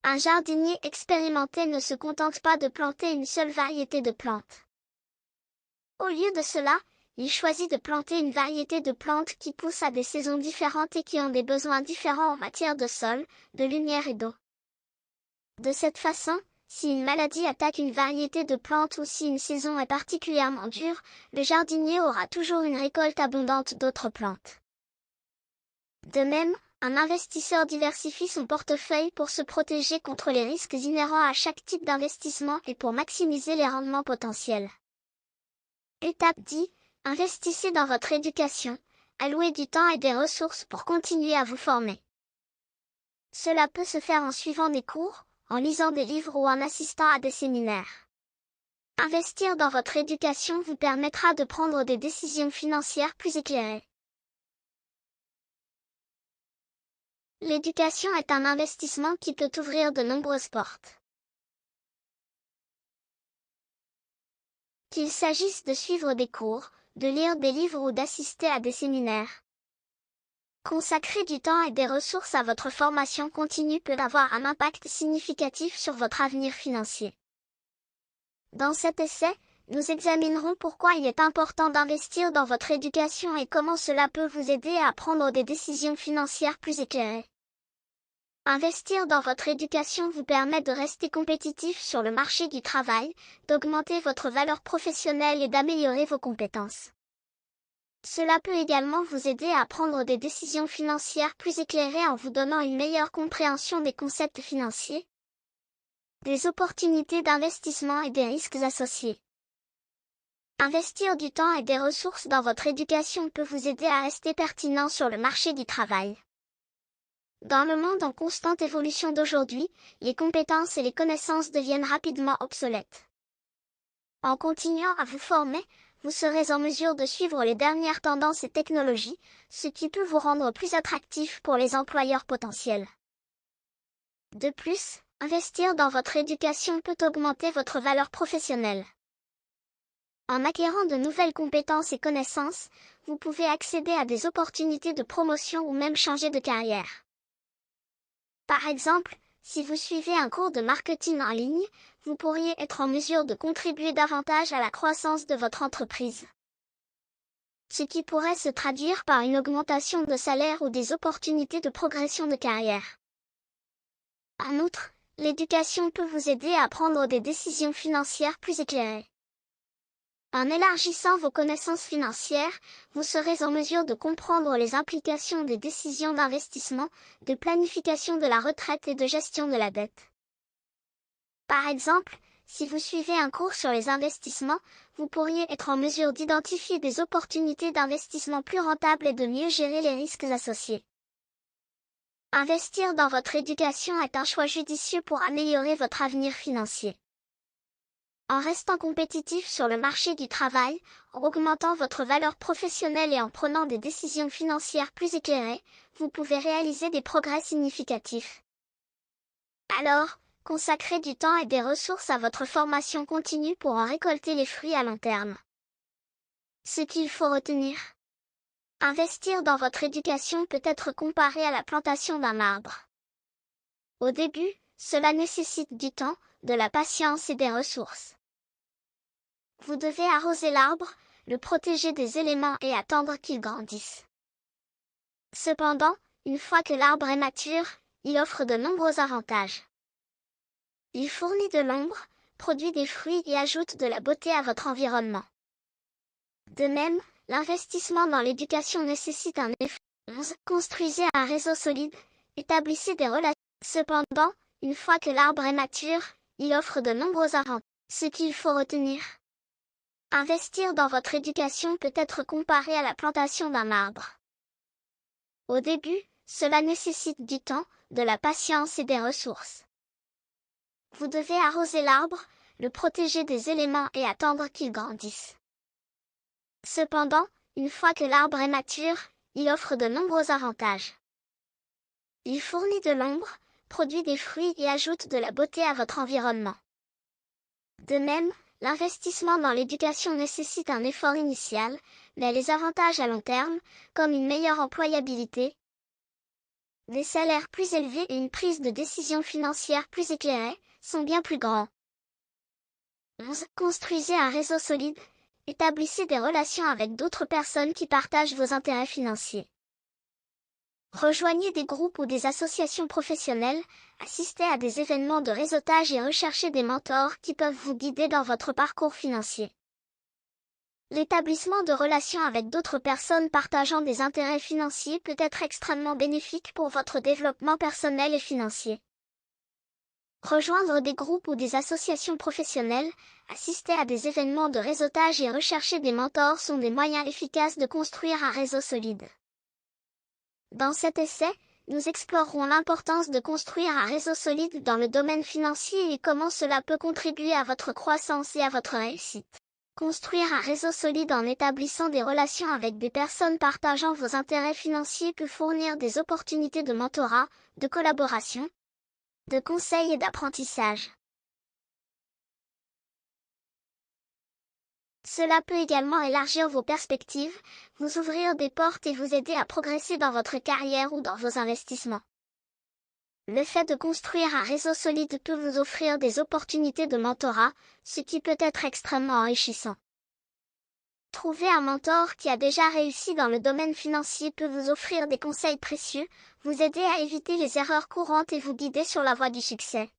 Un jardinier expérimenté ne se contente pas de planter une seule variété de plantes. Au lieu de cela, il choisit de planter une variété de plantes qui poussent à des saisons différentes et qui ont des besoins différents en matière de sol, de lumière et d'eau. De cette façon, Si une maladie attaque une variété de plantes ou si une saison est particulièrement dure, le jardinier aura toujours une récolte abondante d'autres plantes. De même, un investisseur diversifie son portefeuille pour se protéger contre les risques inhérents à chaque type d'investissement et pour maximiser les rendements potentiels. Étape 10. Investissez dans votre éducation. Allouez du temps et des ressources pour continuer à vous former. Cela peut se faire en suivant des cours, en lisant des livres ou en assistant à des séminaires. Investir dans votre éducation vous permettra de prendre des décisions financières plus éclairées. L'éducation est un investissement qui peut ouvrir de nombreuses portes. Qu'il s'agisse de suivre des cours, de lire des livres ou d'assister à des séminaires. Consacrer du temps et des ressources à votre formation continue peut avoir un impact significatif sur votre avenir financier. Dans cet essai, nous examinerons pourquoi il est important d'investir dans votre éducation et comment cela peut vous aider à prendre des décisions financières plus éclairées. Investir dans votre éducation vous permet de rester compétitif sur le marché du travail, d'augmenter votre valeur professionnelle et d'améliorer vos compétences. Cela peut également vous aider à prendre des décisions financières plus éclairées en vous donnant une meilleure compréhension des concepts financiers, des opportunités d'investissement et des risques associés. Investir du temps et des ressources dans votre éducation peut vous aider à rester pertinent sur le marché du travail. Dans le monde en constante évolution d'aujourd'hui, les compétences et les connaissances deviennent rapidement obsolètes. En continuant à vous former, vous serez en mesure de suivre les dernières tendances et technologies, ce qui peut vous rendre plus attractif pour les employeurs potentiels. De plus, investir dans votre éducation peut augmenter votre valeur professionnelle. En acquérant de nouvelles compétences et connaissances, vous pouvez accéder à des opportunités de promotion ou même changer de carrière. Par exemple, si vous suivez un cours de marketing en ligne, vous pourriez être en mesure de contribuer davantage à la croissance de votre entreprise. Ce qui pourrait se traduire par une augmentation de salaire ou des opportunités de progression de carrière. En outre, l'éducation peut vous aider à prendre des décisions financières plus éclairées. En élargissant vos connaissances financières, vous serez en mesure de comprendre les implications des décisions d'investissement, de planification de la retraite et de gestion de la dette. Par exemple, si vous suivez un cours sur les investissements, vous pourriez être en mesure d'identifier des opportunités d'investissement plus rentables et de mieux gérer les risques associés. Investir dans votre éducation est un choix judicieux pour améliorer votre avenir financier. En restant compétitif sur le marché du travail, en augmentant votre valeur professionnelle et en prenant des décisions financières plus éclairées, vous pouvez réaliser des progrès significatifs. Alors, consacrez du temps et des ressources à votre formation continue pour en récolter les fruits à long terme. Ce qu'il faut retenir. Investir dans votre éducation peut être comparé à la plantation d'un arbre. Au début, cela nécessite du temps, de la patience et des ressources. Vous devez arroser l'arbre, le protéger des éléments et attendre qu'il grandisse. Cependant, une fois que l'arbre est mature, il offre de nombreux avantages. Il fournit de l'ombre, produit des fruits et ajoute de la beauté à votre environnement. De même, l'investissement dans l'éducation nécessite un effort. Construisez un réseau solide, établissez des relations. Cependant, une fois que l'arbre est mature, il offre de nombreux avantages. Ce qu'il faut retenir. Investir dans votre éducation peut être comparé à la plantation d'un arbre. Au début, cela nécessite du temps, de la patience et des ressources. Vous devez arroser l'arbre, le protéger des éléments et attendre qu'il grandisse. Cependant, une fois que l'arbre est mature, il offre de nombreux avantages. Il fournit de l'ombre, produit des fruits et ajoute de la beauté à votre environnement. De même, l'investissement dans l'éducation nécessite un effort initial, mais les avantages à long terme, comme une meilleure employabilité, des salaires plus élevés et une prise de décision financière plus éclairée, sont bien plus grands. 11. Construisez un réseau solide, établissez des relations avec d'autres personnes qui partagent vos intérêts financiers. Rejoignez des groupes ou des associations professionnelles, assistez à des événements de réseautage et recherchez des mentors qui peuvent vous guider dans votre parcours financier. L'établissement de relations avec d'autres personnes partageant des intérêts financiers peut être extrêmement bénéfique pour votre développement personnel et financier. Rejoindre des groupes ou des associations professionnelles, assister à des événements de réseautage et rechercher des mentors sont des moyens efficaces de construire un réseau solide. Dans cet essai, nous explorerons l'importance de construire un réseau solide dans le domaine financier et comment cela peut contribuer à votre croissance et à votre réussite. Construire un réseau solide en établissant des relations avec des personnes partageant vos intérêts financiers peut fournir des opportunités de mentorat, de collaboration, de conseils et d'apprentissage. Cela peut également élargir vos perspectives, vous ouvrir des portes et vous aider à progresser dans votre carrière ou dans vos investissements. Le fait de construire un réseau solide peut vous offrir des opportunités de mentorat, ce qui peut être extrêmement enrichissant. Trouver un mentor qui a déjà réussi dans le domaine financier peut vous offrir des conseils précieux, vous aider à éviter les erreurs courantes et vous guider sur la voie du succès.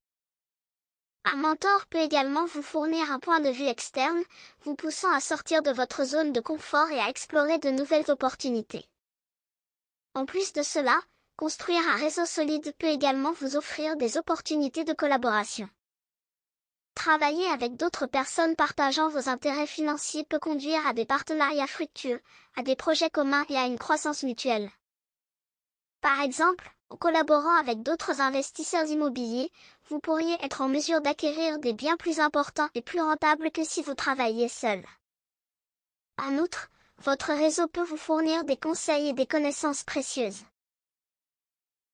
Un mentor peut également vous fournir un point de vue externe, vous poussant à sortir de votre zone de confort et à explorer de nouvelles opportunités. En plus de cela, construire un réseau solide peut également vous offrir des opportunités de collaboration. Travailler avec d'autres personnes partageant vos intérêts financiers peut conduire à des partenariats fructueux, à des projets communs et à une croissance mutuelle. Par exemple, en collaborant avec d'autres investisseurs immobiliers, vous pourriez être en mesure d'acquérir des biens plus importants et plus rentables que si vous travailliez seul. En outre, votre réseau peut vous fournir des conseils et des connaissances précieuses.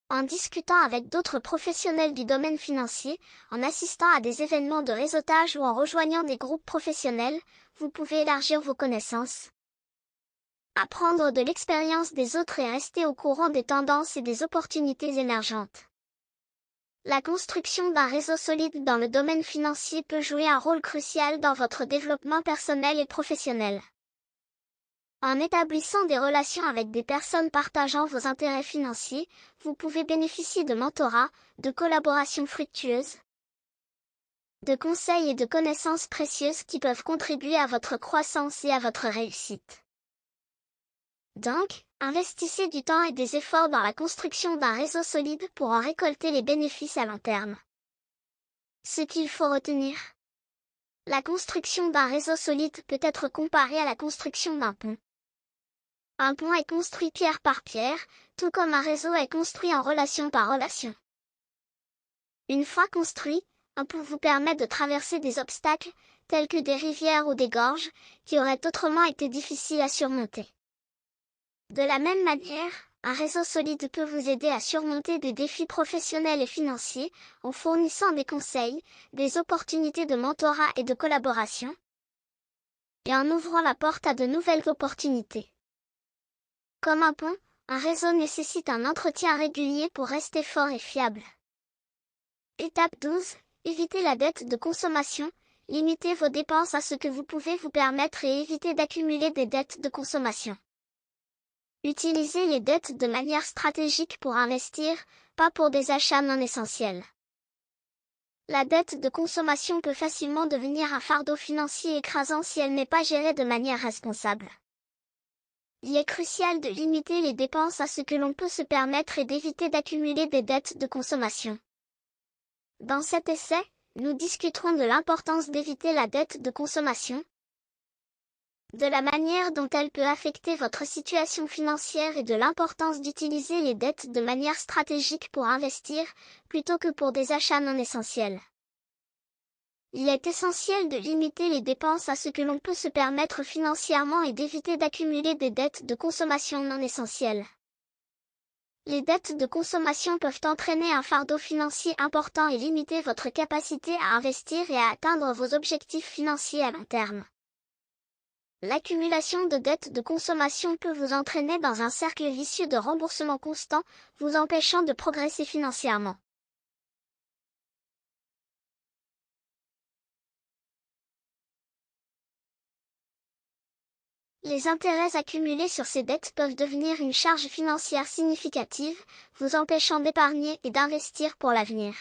En discutant avec d'autres professionnels du domaine financier, en assistant à des événements de réseautage ou en rejoignant des groupes professionnels, vous pouvez élargir vos connaissances. Apprendre de l'expérience des autres et rester au courant des tendances et des opportunités émergentes. La construction d'un réseau solide dans le domaine financier peut jouer un rôle crucial dans votre développement personnel et professionnel. En établissant des relations avec des personnes partageant vos intérêts financiers, vous pouvez bénéficier de mentorat, de collaborations fructueuses, de conseils et de connaissances précieuses qui peuvent contribuer à votre croissance et à votre réussite. Donc, investissez du temps et des efforts dans la construction d'un réseau solide pour en récolter les bénéfices à long terme. Ce qu'il faut retenir. La construction d'un réseau solide peut être comparée à la construction d'un pont. Un pont est construit pierre par pierre, tout comme un réseau est construit en relation par relation. Une fois construit, un pont vous permet de traverser des obstacles, tels que des rivières ou des gorges, qui auraient autrement été difficiles à surmonter. De la même manière, un réseau solide peut vous aider à surmonter des défis professionnels et financiers, en fournissant des conseils, des opportunités de mentorat et de collaboration, et en ouvrant la porte à de nouvelles opportunités. Comme un pont, un réseau nécessite un entretien régulier pour rester fort et fiable. Étape 12. Évitez la dette de consommation. Limitez vos dépenses à ce que vous pouvez vous permettre et évitez d'accumuler des dettes de consommation. Utilisez les dettes de manière stratégique pour investir, pas pour des achats non essentiels. La dette de consommation peut facilement devenir un fardeau financier écrasant si elle n'est pas gérée de manière responsable. Il est crucial de limiter les dépenses à ce que l'on peut se permettre et d'éviter d'accumuler des dettes de consommation. Dans cet essai, nous discuterons de l'importance d'éviter la dette de consommation, de la manière dont elle peut affecter votre situation financière et de l'importance d'utiliser les dettes de manière stratégique pour investir, plutôt que pour des achats non essentiels. Il est essentiel de limiter les dépenses à ce que l'on peut se permettre financièrement et d'éviter d'accumuler des dettes de consommation non essentielles. Les dettes de consommation peuvent entraîner un fardeau financier important et limiter votre capacité à investir et à atteindre vos objectifs financiers à long terme. L'accumulation de dettes de consommation peut vous entraîner dans un cercle vicieux de remboursement constant, vous empêchant de progresser financièrement. Les intérêts accumulés sur ces dettes peuvent devenir une charge financière significative, vous empêchant d'épargner et d'investir pour l'avenir.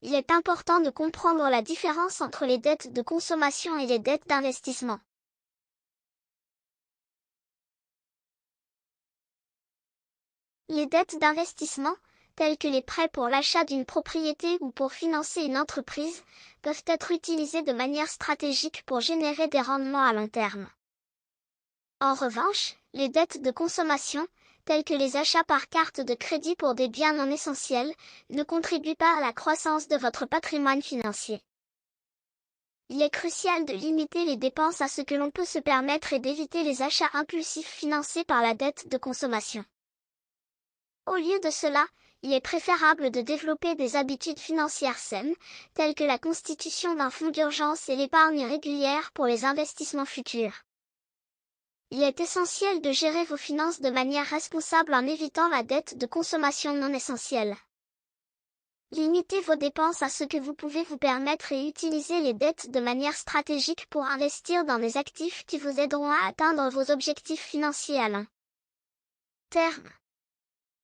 Il est important de comprendre la différence entre les dettes de consommation et les dettes d'investissement. Les dettes d'investissement, telles que les prêts pour l'achat d'une propriété ou pour financer une entreprise, peuvent être utilisées de manière stratégique pour générer des rendements à long terme. En revanche, les dettes de consommation, telles que les achats par carte de crédit pour des biens non essentiels, ne contribuent pas à la croissance de votre patrimoine financier. Il est crucial de limiter les dépenses à ce que l'on peut se permettre et d'éviter les achats impulsifs financés par la dette de consommation. Au lieu de cela, il est préférable de développer des habitudes financières saines, telles que la constitution d'un fonds d'urgence et l'épargne régulière pour les investissements futurs. Il est essentiel de gérer vos finances de manière responsable en évitant la dette de consommation non essentielle. Limitez vos dépenses à ce que vous pouvez vous permettre et utilisez les dettes de manière stratégique pour investir dans des actifs qui vous aideront à atteindre vos objectifs financiers à long terme.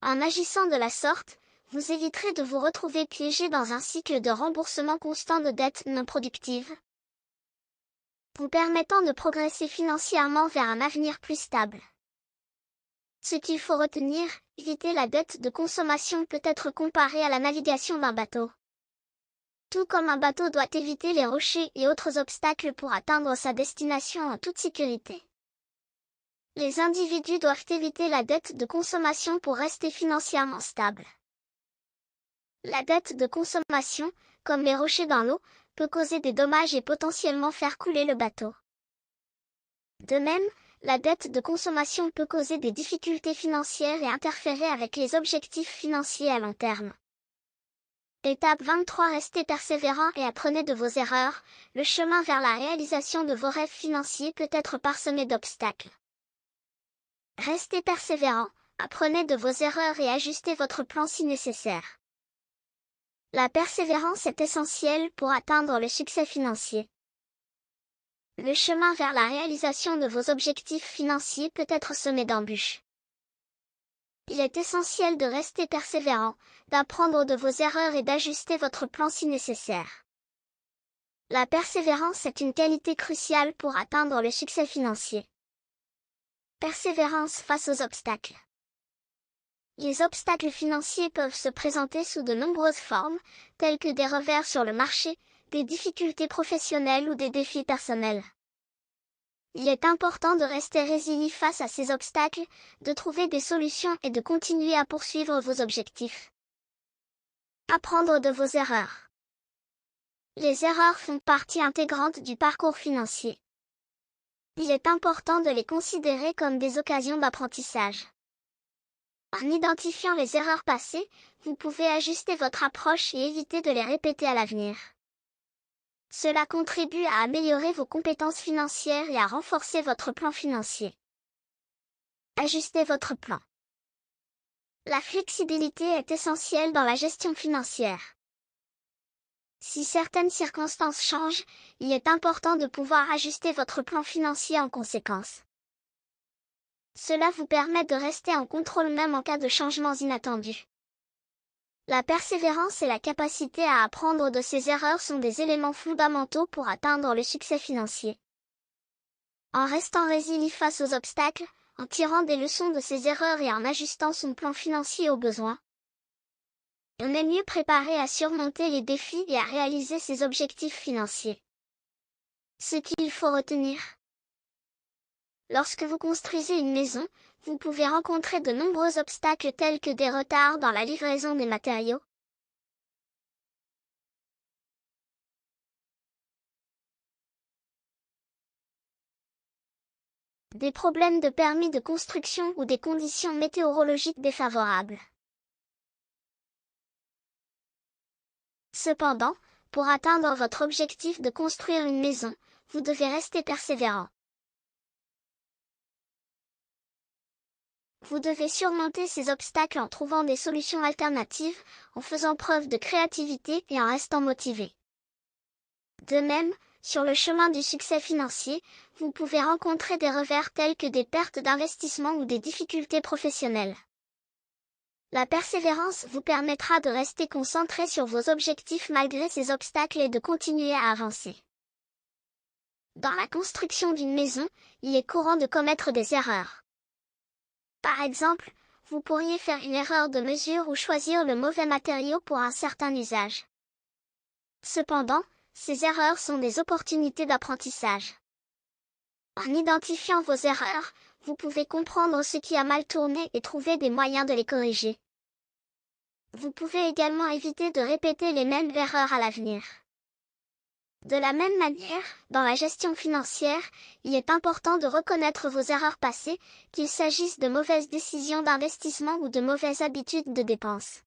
En agissant de la sorte, vous éviterez de vous retrouver piégé dans un cycle de remboursement constant de dettes non productives, vous permettant de progresser financièrement vers un avenir plus stable. Ce qu'il faut retenir, éviter la dette de consommation peut être comparé à la navigation d'un bateau. Tout comme un bateau doit éviter les rochers et autres obstacles pour atteindre sa destination en toute sécurité. Les individus doivent éviter la dette de consommation pour rester financièrement stables. La dette de consommation, comme les rochers dans l'eau, peut causer des dommages et potentiellement faire couler le bateau. De même, la dette de consommation peut causer des difficultés financières et interférer avec les objectifs financiers à long terme. Étape 23. Restez persévérant et apprenez de vos erreurs. Le chemin vers la réalisation de vos rêves financiers peut être parsemé d'obstacles. Restez persévérant, apprenez de vos erreurs et ajustez votre plan si nécessaire. La persévérance est essentielle pour atteindre le succès financier. Le chemin vers la réalisation de vos objectifs financiers peut être semé d'embûches. Il est essentiel de rester persévérant, d'apprendre de vos erreurs et d'ajuster votre plan si nécessaire. La persévérance est une qualité cruciale pour atteindre le succès financier. Persévérance face aux obstacles. Les obstacles financiers peuvent se présenter sous de nombreuses formes, telles que des revers sur le marché, des difficultés professionnelles ou des défis personnels. Il est important de rester résilient face à ces obstacles, de trouver des solutions et de continuer à poursuivre vos objectifs. Apprendre de vos erreurs. Les erreurs font partie intégrante du parcours financier. Il est important de les considérer comme des occasions d'apprentissage. En identifiant les erreurs passées, vous pouvez ajuster votre approche et éviter de les répéter à l'avenir. Cela contribue à améliorer vos compétences financières et à renforcer votre plan financier. Ajustez votre plan. La flexibilité est essentielle dans la gestion financière. Si certaines circonstances changent, il est important de pouvoir ajuster votre plan financier en conséquence. Cela vous permet de rester en contrôle même en cas de changements inattendus. La persévérance et la capacité à apprendre de ses erreurs sont des éléments fondamentaux pour atteindre le succès financier. En restant résilient face aux obstacles, en tirant des leçons de ses erreurs et en ajustant son plan financier aux besoins, on est mieux préparé à surmonter les défis et à réaliser ses objectifs financiers. Ce qu'il faut retenir. Lorsque vous construisez une maison, vous pouvez rencontrer de nombreux obstacles tels que des retards dans la livraison des matériaux, des problèmes de permis de construction ou des conditions météorologiques défavorables. Cependant, pour atteindre votre objectif de construire une maison, vous devez rester persévérant. Vous devez surmonter ces obstacles en trouvant des solutions alternatives, en faisant preuve de créativité et en restant motivé. De même, sur le chemin du succès financier, vous pouvez rencontrer des revers tels que des pertes d'investissement ou des difficultés professionnelles. La persévérance vous permettra de rester concentré sur vos objectifs malgré ces obstacles et de continuer à avancer. Dans la construction d'une maison, il est courant de commettre des erreurs. Par exemple, vous pourriez faire une erreur de mesure ou choisir le mauvais matériau pour un certain usage. Cependant, ces erreurs sont des opportunités d'apprentissage. En identifiant vos erreurs, vous pouvez comprendre ce qui a mal tourné et trouver des moyens de les corriger. Vous pouvez également éviter de répéter les mêmes erreurs à l'avenir. De la même manière, dans la gestion financière, il est important de reconnaître vos erreurs passées, qu'il s'agisse de mauvaises décisions d'investissement ou de mauvaises habitudes de dépenses.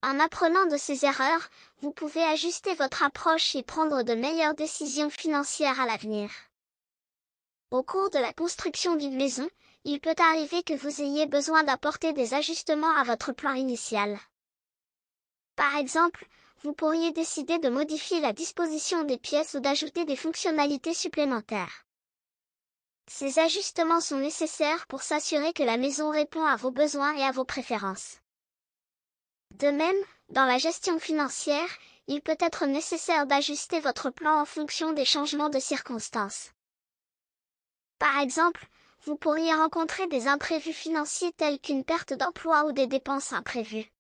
En apprenant de ces erreurs, vous pouvez ajuster votre approche et prendre de meilleures décisions financières à l'avenir. Au cours de la construction d'une maison, il peut arriver que vous ayez besoin d'apporter des ajustements à votre plan initial. Par exemple, vous pourriez décider de modifier la disposition des pièces ou d'ajouter des fonctionnalités supplémentaires. Ces ajustements sont nécessaires pour s'assurer que la maison répond à vos besoins et à vos préférences. De même, dans la gestion financière, il peut être nécessaire d'ajuster votre plan en fonction des changements de circonstances. Par exemple, vous pourriez rencontrer des imprévus financiers tels qu'une perte d'emploi ou des dépenses imprévues.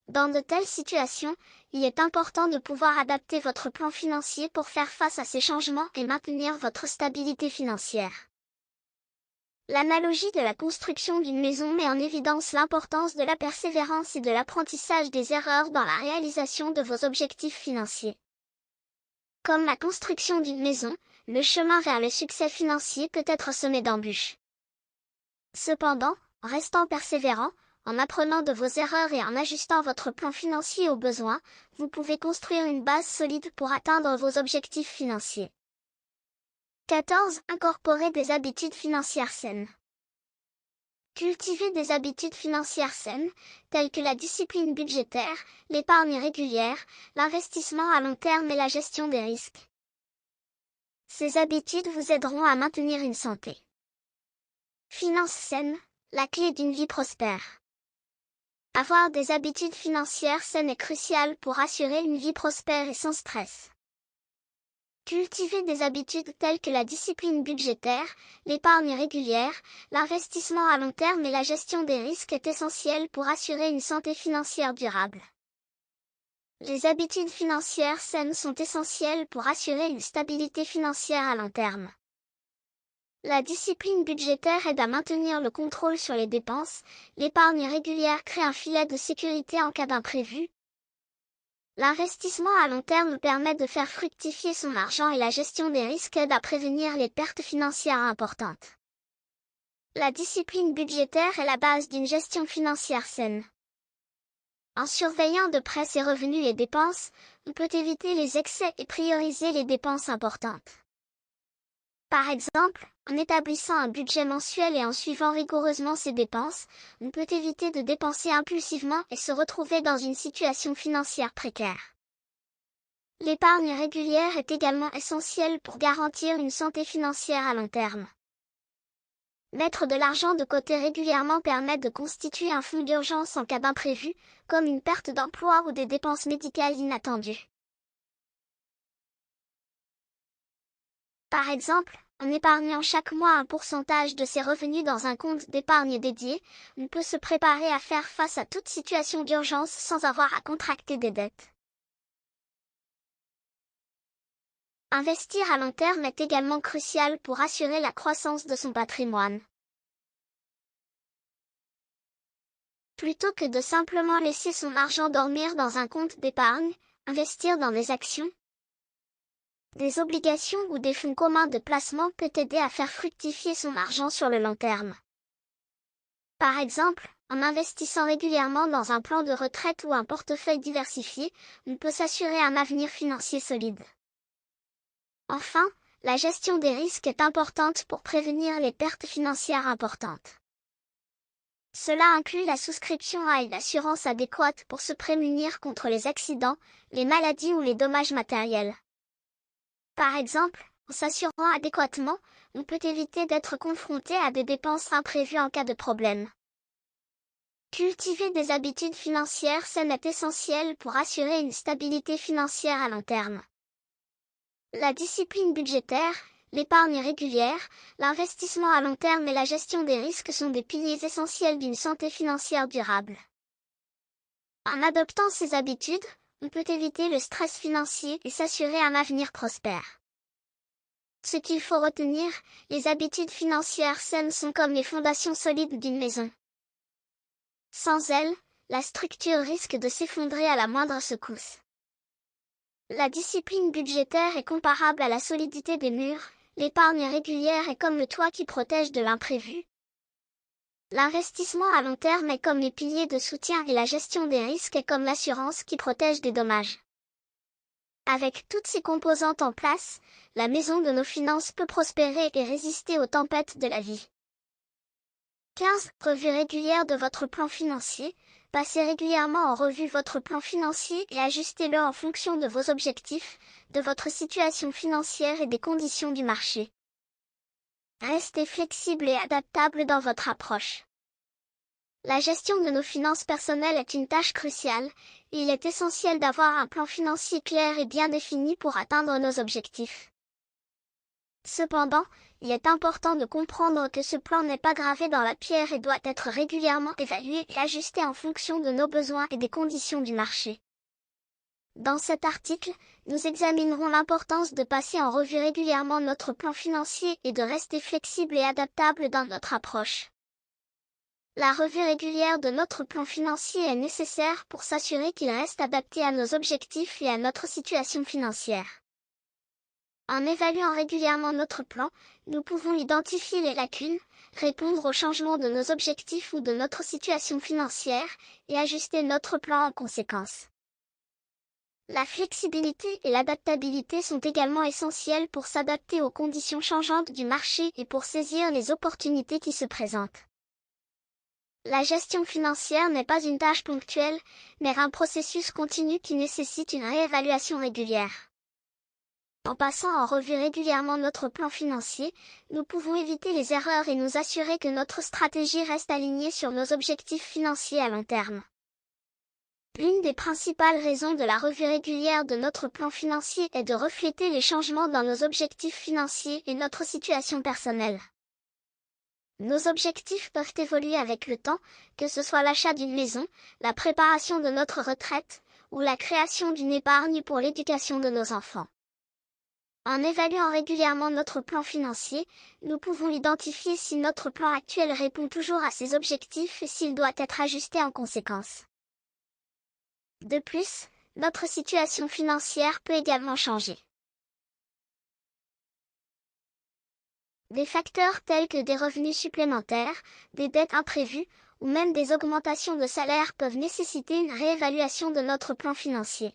Dans de telles situations, il est important de pouvoir adapter votre plan financier pour faire face à ces changements et maintenir votre stabilité financière. L'analogie de la construction d'une maison met en évidence l'importance de la persévérance et de l'apprentissage des erreurs dans la réalisation de vos objectifs financiers. Comme la construction d'une maison, le chemin vers le succès financier peut être semé d'embûches. Cependant, en restant persévérant, en apprenant de vos erreurs et en ajustant votre plan financier aux besoins, vous pouvez construire une base solide pour atteindre vos objectifs financiers. 14. Incorporer des habitudes financières saines. Cultiver des habitudes financières saines, telles que la discipline budgétaire, l'épargne régulière, l'investissement à long terme et la gestion des risques. Ces habitudes vous aideront à maintenir une santé. Finances saines, la clé d'une vie prospère. Avoir des habitudes financières saines est crucial pour assurer une vie prospère et sans stress. Cultiver des habitudes telles que la discipline budgétaire, l'épargne régulière, l'investissement à long terme et la gestion des risques est essentiel pour assurer une santé financière durable. Les habitudes financières saines sont essentielles pour assurer une stabilité financière à long terme. La discipline budgétaire aide à maintenir le contrôle sur les dépenses, l'épargne régulière crée un filet de sécurité en cas d'imprévu. L'investissement à long terme permet de faire fructifier son argent et la gestion des risques aide à prévenir les pertes financières importantes. La discipline budgétaire est la base d'une gestion financière saine. En surveillant de près ses revenus et dépenses, on peut éviter les excès et prioriser les dépenses importantes. Par exemple, en établissant un budget mensuel et en suivant rigoureusement ses dépenses, on peut éviter de dépenser impulsivement et se retrouver dans une situation financière précaire. L'épargne régulière est également essentielle pour garantir une santé financière à long terme. Mettre de l'argent de côté régulièrement permet de constituer un fonds d'urgence en cas d'imprévu, comme une perte d'emploi ou des dépenses médicales inattendues. Par exemple, en épargnant chaque mois un pourcentage de ses revenus dans un compte d'épargne dédié, on peut se préparer à faire face à toute situation d'urgence sans avoir à contracter des dettes. Investir à long terme est également crucial pour assurer la croissance de son patrimoine. Plutôt que de simplement laisser son argent dormir dans un compte d'épargne, investir dans des actions, des obligations ou des fonds communs de placement peut aider à faire fructifier son argent sur le long terme. Par exemple, en investissant régulièrement dans un plan de retraite ou un portefeuille diversifié, on peut s'assurer un avenir financier solide. Enfin, la gestion des risques est importante pour prévenir les pertes financières importantes. Cela inclut la souscription à une assurance adéquate pour se prémunir contre les accidents, les maladies ou les dommages matériels. Par exemple, en s'assurant adéquatement, on peut éviter d'être confronté à des dépenses imprévues en cas de problème. Cultiver des habitudes financières saines est essentiel pour assurer une stabilité financière à long terme. La discipline budgétaire, l'épargne régulière, l'investissement à long terme et la gestion des risques sont des piliers essentiels d'une santé financière durable. En adoptant ces habitudes, on peut éviter le stress financier et s'assurer un avenir prospère. Ce qu'il faut retenir, les habitudes financières saines sont comme les fondations solides d'une maison. Sans elles, la structure risque de s'effondrer à la moindre secousse. La discipline budgétaire est comparable à la solidité des murs, l'épargne régulière est comme le toit qui protège de l'imprévu. L'investissement à long terme est comme les piliers de soutien et la gestion des risques est comme l'assurance qui protège des dommages. Avec toutes ces composantes en place, la maison de nos finances peut prospérer et résister aux tempêtes de la vie. 15. Revue régulière de votre plan financier. Passez régulièrement en revue votre plan financier et ajustez-le en fonction de vos objectifs, de votre situation financière et des conditions du marché. Restez flexible et adaptable dans votre approche. La gestion de nos finances personnelles est une tâche cruciale, et il est essentiel d'avoir un plan financier clair et bien défini pour atteindre nos objectifs. Cependant, il est important de comprendre que ce plan n'est pas gravé dans la pierre et doit être régulièrement évalué et ajusté en fonction de nos besoins et des conditions du marché. Dans cet article, nous examinerons l'importance de passer en revue régulièrement notre plan financier et de rester flexible et adaptable dans notre approche. La revue régulière de notre plan financier est nécessaire pour s'assurer qu'il reste adapté à nos objectifs et à notre situation financière. En évaluant régulièrement notre plan, nous pouvons identifier les lacunes, répondre aux changements de nos objectifs ou de notre situation financière, et ajuster notre plan en conséquence. La flexibilité et l'adaptabilité sont également essentielles pour s'adapter aux conditions changeantes du marché et pour saisir les opportunités qui se présentent. La gestion financière n'est pas une tâche ponctuelle, mais un processus continu qui nécessite une réévaluation régulière. En passant en revue régulièrement notre plan financier, nous pouvons éviter les erreurs et nous assurer que notre stratégie reste alignée sur nos objectifs financiers à long terme. L'une des principales raisons de la revue régulière de notre plan financier est de refléter les changements dans nos objectifs financiers et notre situation personnelle. Nos objectifs peuvent évoluer avec le temps, que ce soit l'achat d'une maison, la préparation de notre retraite, ou la création d'une épargne pour l'éducation de nos enfants. En évaluant régulièrement notre plan financier, nous pouvons identifier si notre plan actuel répond toujours à ces objectifs et s'il doit être ajusté en conséquence. De plus, notre situation financière peut également changer. Des facteurs tels que des revenus supplémentaires, des dettes imprévues, ou même des augmentations de salaire peuvent nécessiter une réévaluation de notre plan financier.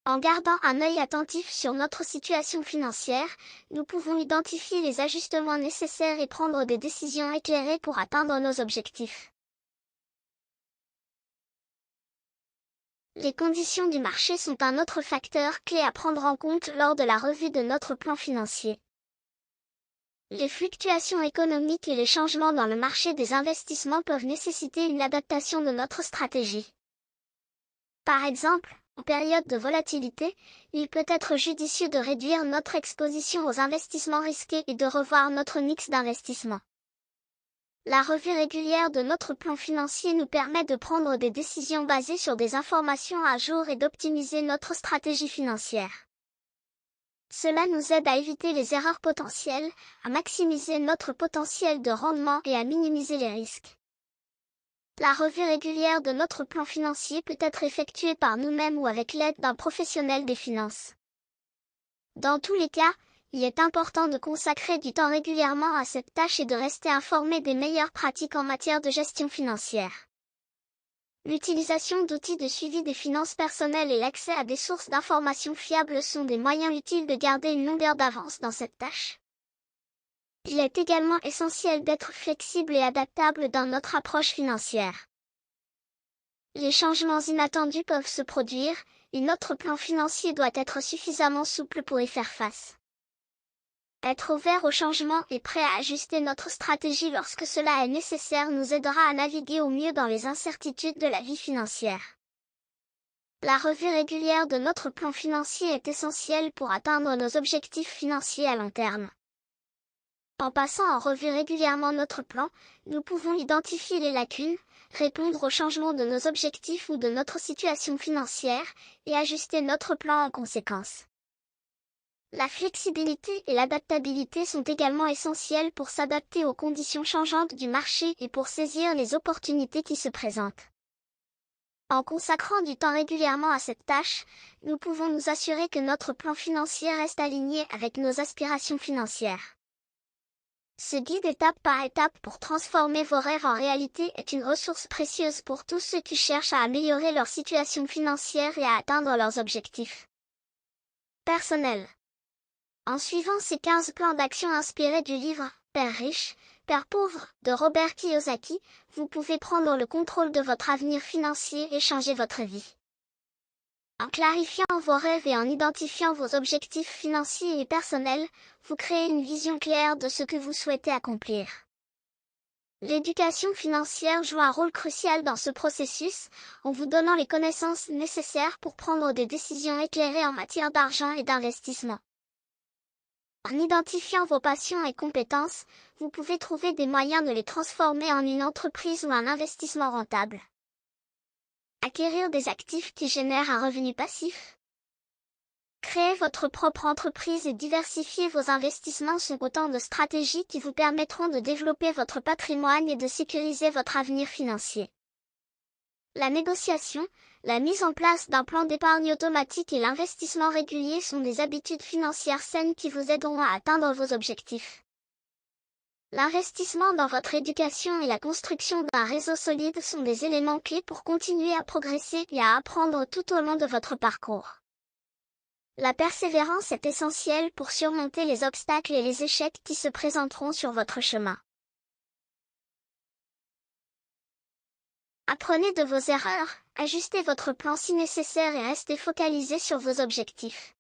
En gardant un œil attentif sur notre situation financière, nous pouvons identifier les ajustements nécessaires et prendre des décisions éclairées pour atteindre nos objectifs. Les conditions du marché sont un autre facteur clé à prendre en compte lors de la revue de notre plan financier. Les fluctuations économiques et les changements dans le marché des investissements peuvent nécessiter une adaptation de notre stratégie. Par exemple, en période de volatilité, il peut être judicieux de réduire notre exposition aux investissements risqués et de revoir notre mix d'investissement. La revue régulière de notre plan financier nous permet de prendre des décisions basées sur des informations à jour et d'optimiser notre stratégie financière. Cela nous aide à éviter les erreurs potentielles, à maximiser notre potentiel de rendement et à minimiser les risques. La revue régulière de notre plan financier peut être effectuée par nous-mêmes ou avec l'aide d'un professionnel des finances. Dans tous les cas, il est important de consacrer du temps régulièrement à cette tâche et de rester informé des meilleures pratiques en matière de gestion financière. L'utilisation d'outils de suivi des finances personnelles et l'accès à des sources d'informations fiables sont des moyens utiles de garder une longueur d'avance dans cette tâche. Il est également essentiel d'être flexible et adaptable dans notre approche financière. Les changements inattendus peuvent se produire, et notre plan financier doit être suffisamment souple pour y faire face. Être ouvert au changement et prêt à ajuster notre stratégie lorsque cela est nécessaire nous aidera à naviguer au mieux dans les incertitudes de la vie financière. La revue régulière de notre plan financier est essentielle pour atteindre nos objectifs financiers à long terme. En passant en revue régulièrement notre plan, nous pouvons identifier les lacunes, répondre aux changements de nos objectifs ou de notre situation financière, et ajuster notre plan en conséquence. La flexibilité et l'adaptabilité sont également essentielles pour s'adapter aux conditions changeantes du marché et pour saisir les opportunités qui se présentent. En consacrant du temps régulièrement à cette tâche, nous pouvons nous assurer que notre plan financier reste aligné avec nos aspirations financières. Ce guide étape par étape pour transformer vos rêves en réalité est une ressource précieuse pour tous ceux qui cherchent à améliorer leur situation financière et à atteindre leurs objectifs personnels. En suivant ces 15 plans d'action inspirés du livre « Père riche, Père pauvre » de Robert Kiyosaki, vous pouvez prendre le contrôle de votre avenir financier et changer votre vie. En clarifiant vos rêves et en identifiant vos objectifs financiers et personnels, vous créez une vision claire de ce que vous souhaitez accomplir. L'éducation financière joue un rôle crucial dans ce processus, en vous donnant les connaissances nécessaires pour prendre des décisions éclairées en matière d'argent et d'investissement. En identifiant vos passions et compétences, vous pouvez trouver des moyens de les transformer en une entreprise ou un investissement rentable. Acquérir des actifs qui génèrent un revenu passif. Créer votre propre entreprise et diversifier vos investissements sont autant de stratégies qui vous permettront de développer votre patrimoine et de sécuriser votre avenir financier. La négociation, la mise en place d'un plan d'épargne automatique et l'investissement régulier sont des habitudes financières saines qui vous aideront à atteindre vos objectifs. L'investissement dans votre éducation et la construction d'un réseau solide sont des éléments clés pour continuer à progresser et à apprendre tout au long de votre parcours. La persévérance est essentielle pour surmonter les obstacles et les échecs qui se présenteront sur votre chemin. Apprenez de vos erreurs, ajustez votre plan si nécessaire et restez focalisé sur vos objectifs.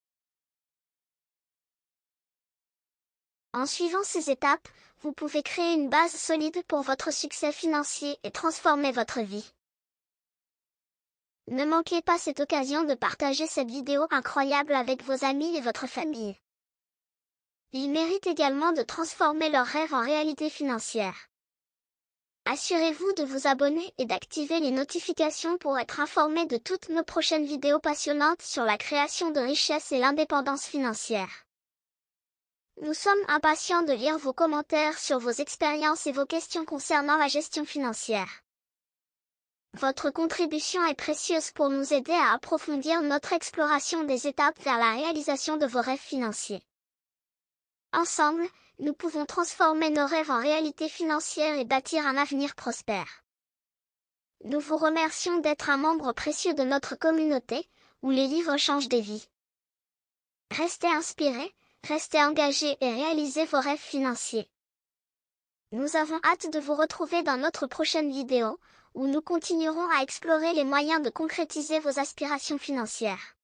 En suivant ces étapes, vous pouvez créer une base solide pour votre succès financier et transformer votre vie. Ne manquez pas cette occasion de partager cette vidéo incroyable avec vos amis et votre famille. Ils méritent également de transformer leurs rêves en réalité financière. Assurez-vous de vous abonner et d'activer les notifications pour être informé de toutes nos prochaines vidéos passionnantes sur la création de richesse et l'indépendance financière. Nous sommes impatients de lire vos commentaires sur vos expériences et vos questions concernant la gestion financière. Votre contribution est précieuse pour nous aider à approfondir notre exploration des étapes vers la réalisation de vos rêves financiers. Ensemble, nous pouvons transformer nos rêves en réalité financière et bâtir un avenir prospère. Nous vous remercions d'être un membre précieux de notre communauté, où les livres changent des vies. Restez inspirés, restez engagés et réalisez vos rêves financiers. Nous avons hâte de vous retrouver dans notre prochaine vidéo, où nous continuerons à explorer les moyens de concrétiser vos aspirations financières.